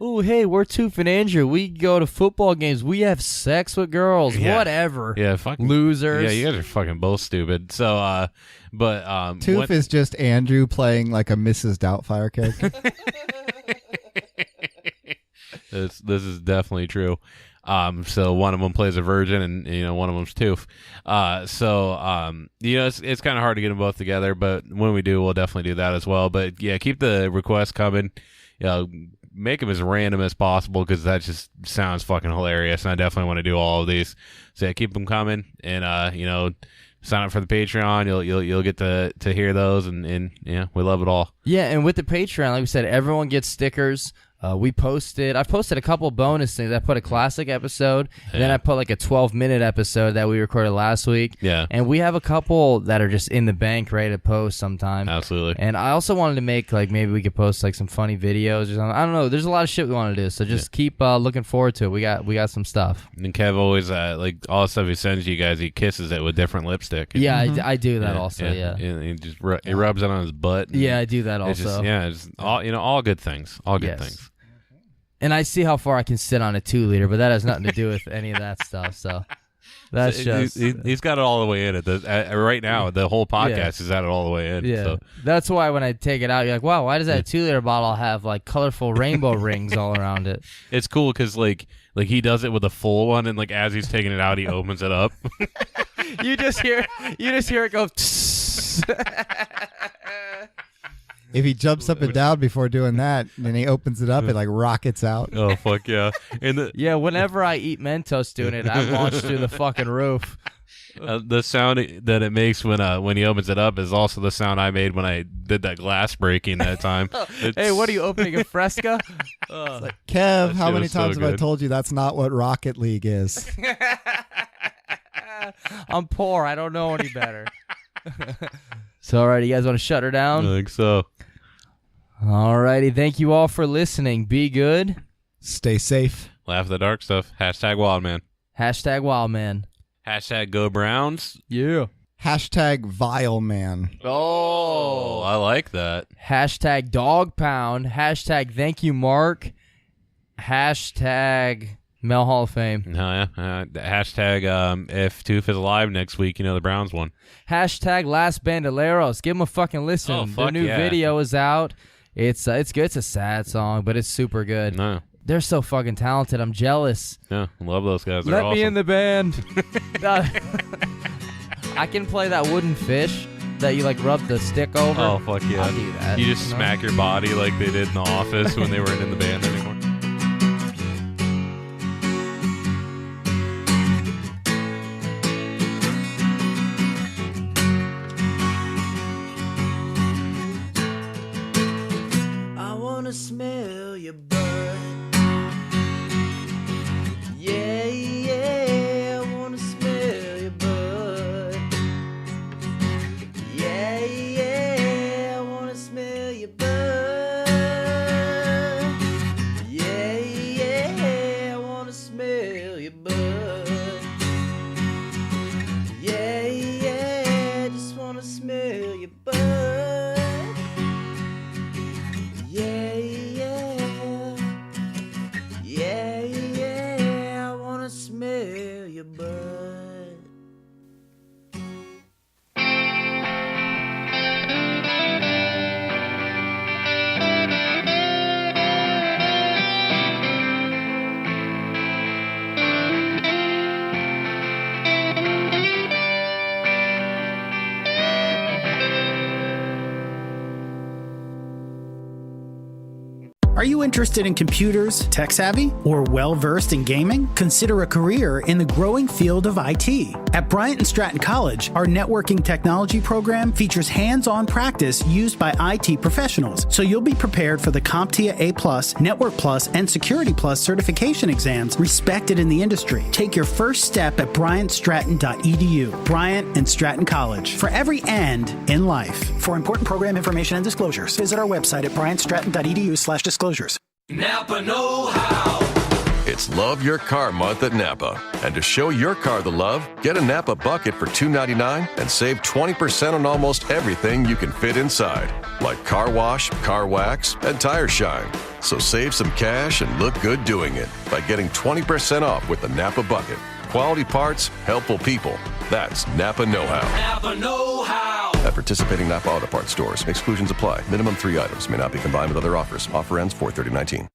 Oh, hey, we're Toof and Andrew. We go to football games. We have sex with girls. Yeah. Whatever. Yeah, fucking Losers. Yeah, you guys are fucking both stupid. So, Toof is just Andrew playing like a Mrs. Doubtfire character. this is definitely true. So one of them plays a virgin, and one of them's Toof. It's kind of hard to get them both together, but when we do, we'll definitely do that as well. But yeah, keep the requests coming. Make them as random as possible because that just sounds fucking hilarious, and I definitely want to do all of these. So yeah, keep them coming, and sign up for the Patreon. You'll get to hear those, and we love it all. Yeah, and with the Patreon, like we said, everyone gets stickers. I've posted a couple bonus things. I put a classic episode, and then I put like a 12-minute episode that we recorded last week. Yeah. And we have a couple that are just in the bank, ready to post sometime. Absolutely. And I also wanted to make, like, maybe we could post like some funny videos or something. I don't know. There's a lot of shit we want to do, so just keep looking forward to it. We got some stuff. And Kev always like all the stuff he sends you guys, he kisses it with different lipstick. Yeah, I do that also. Yeah. And he just he rubs it on his butt. Yeah, I do that It's also. just all good things. All good Yes. things. And I see how far I can sit on a 2-liter, but that has nothing to do with any of that stuff. So that's just He's got it all the way in. Right now, the whole podcast is at it all the way in. yeah. So. That's why when I take it out, you're like, wow, why does that 2-liter bottle have like colorful rainbow rings all around it? It's cool because like he does it with a full one, and like as he's taking it out, he opens it up. You just hear it go. If he jumps up and down before doing that, and then he opens it up, it like rockets out. Oh fuck yeah! And Yeah, whenever I eat Mentos doing it, I launch through the fucking roof. the sound that it makes when he opens it up is also the sound I made when I did that glass breaking that time. Hey, what are you opening, a Fresca? Kev, That how shit many was so times have I good. told you that's not what Rocket League is? I'm poor. I don't know any better. So, all right, you guys want to shut her I down? think so. All righty. Thank you all for listening. Be good. Stay safe. Laugh at the dark stuff. Hashtag Wildman. Hashtag Wildman. Hashtag Go Browns. Yeah. Hashtag Vile Man. Oh, I like that. Hashtag Dog Pound. Hashtag Thank You Mark. Hashtag Mel Hall of Fame. No, yeah. Hashtag if Toof is alive next week, the Browns won. Hashtag Last Bandoleros. Give them a fucking listen. Oh, Their fuck new yeah. video is out. It's good. It's a sad song, but it's super good. No, They're so fucking talented. I'm jealous. yeah, love those guys. They're Let awesome. me in the band. I can play that wooden fish that you like rub the stick over. Oh fuck yeah! I'll do that. You just smack your body like they did in The Office when they weren't in the band anymore. I wanna smell your butt. Yeah, yeah, I wanna smell your butt. Yeah, yeah, I wanna smell your butt. Yeah, yeah, I wanna smell your butt. Yeah, Are you interested in computers, tech savvy, or well-versed in gaming? Consider a career in the growing field of IT. At Bryant and Stratton College, our networking technology program features hands-on practice used by IT professionals, so you'll be prepared for the CompTIA A+, Network Plus, and Security Plus certification exams respected in the industry. Take your first step at BryantStratton.edu. Bryant and Stratton College, for every end in life. For important program information and disclosures, visit our website at BryantStratton.edu/disclosures. Napa know-how. It's Love Your Car Month at Napa. And to show your car the love, get a Napa bucket for $2.99 and save 20% on almost everything you can fit inside, like car wash, car wax, and tire shine. So save some cash and look good doing it by getting 20% off with the Napa bucket. Quality parts, helpful people. That's Napa know-how. Napa know-how. At participating Napa Auto Parts stores, exclusions apply. Minimum 3 items may not be combined with other offers. Offer ends 4/30/19.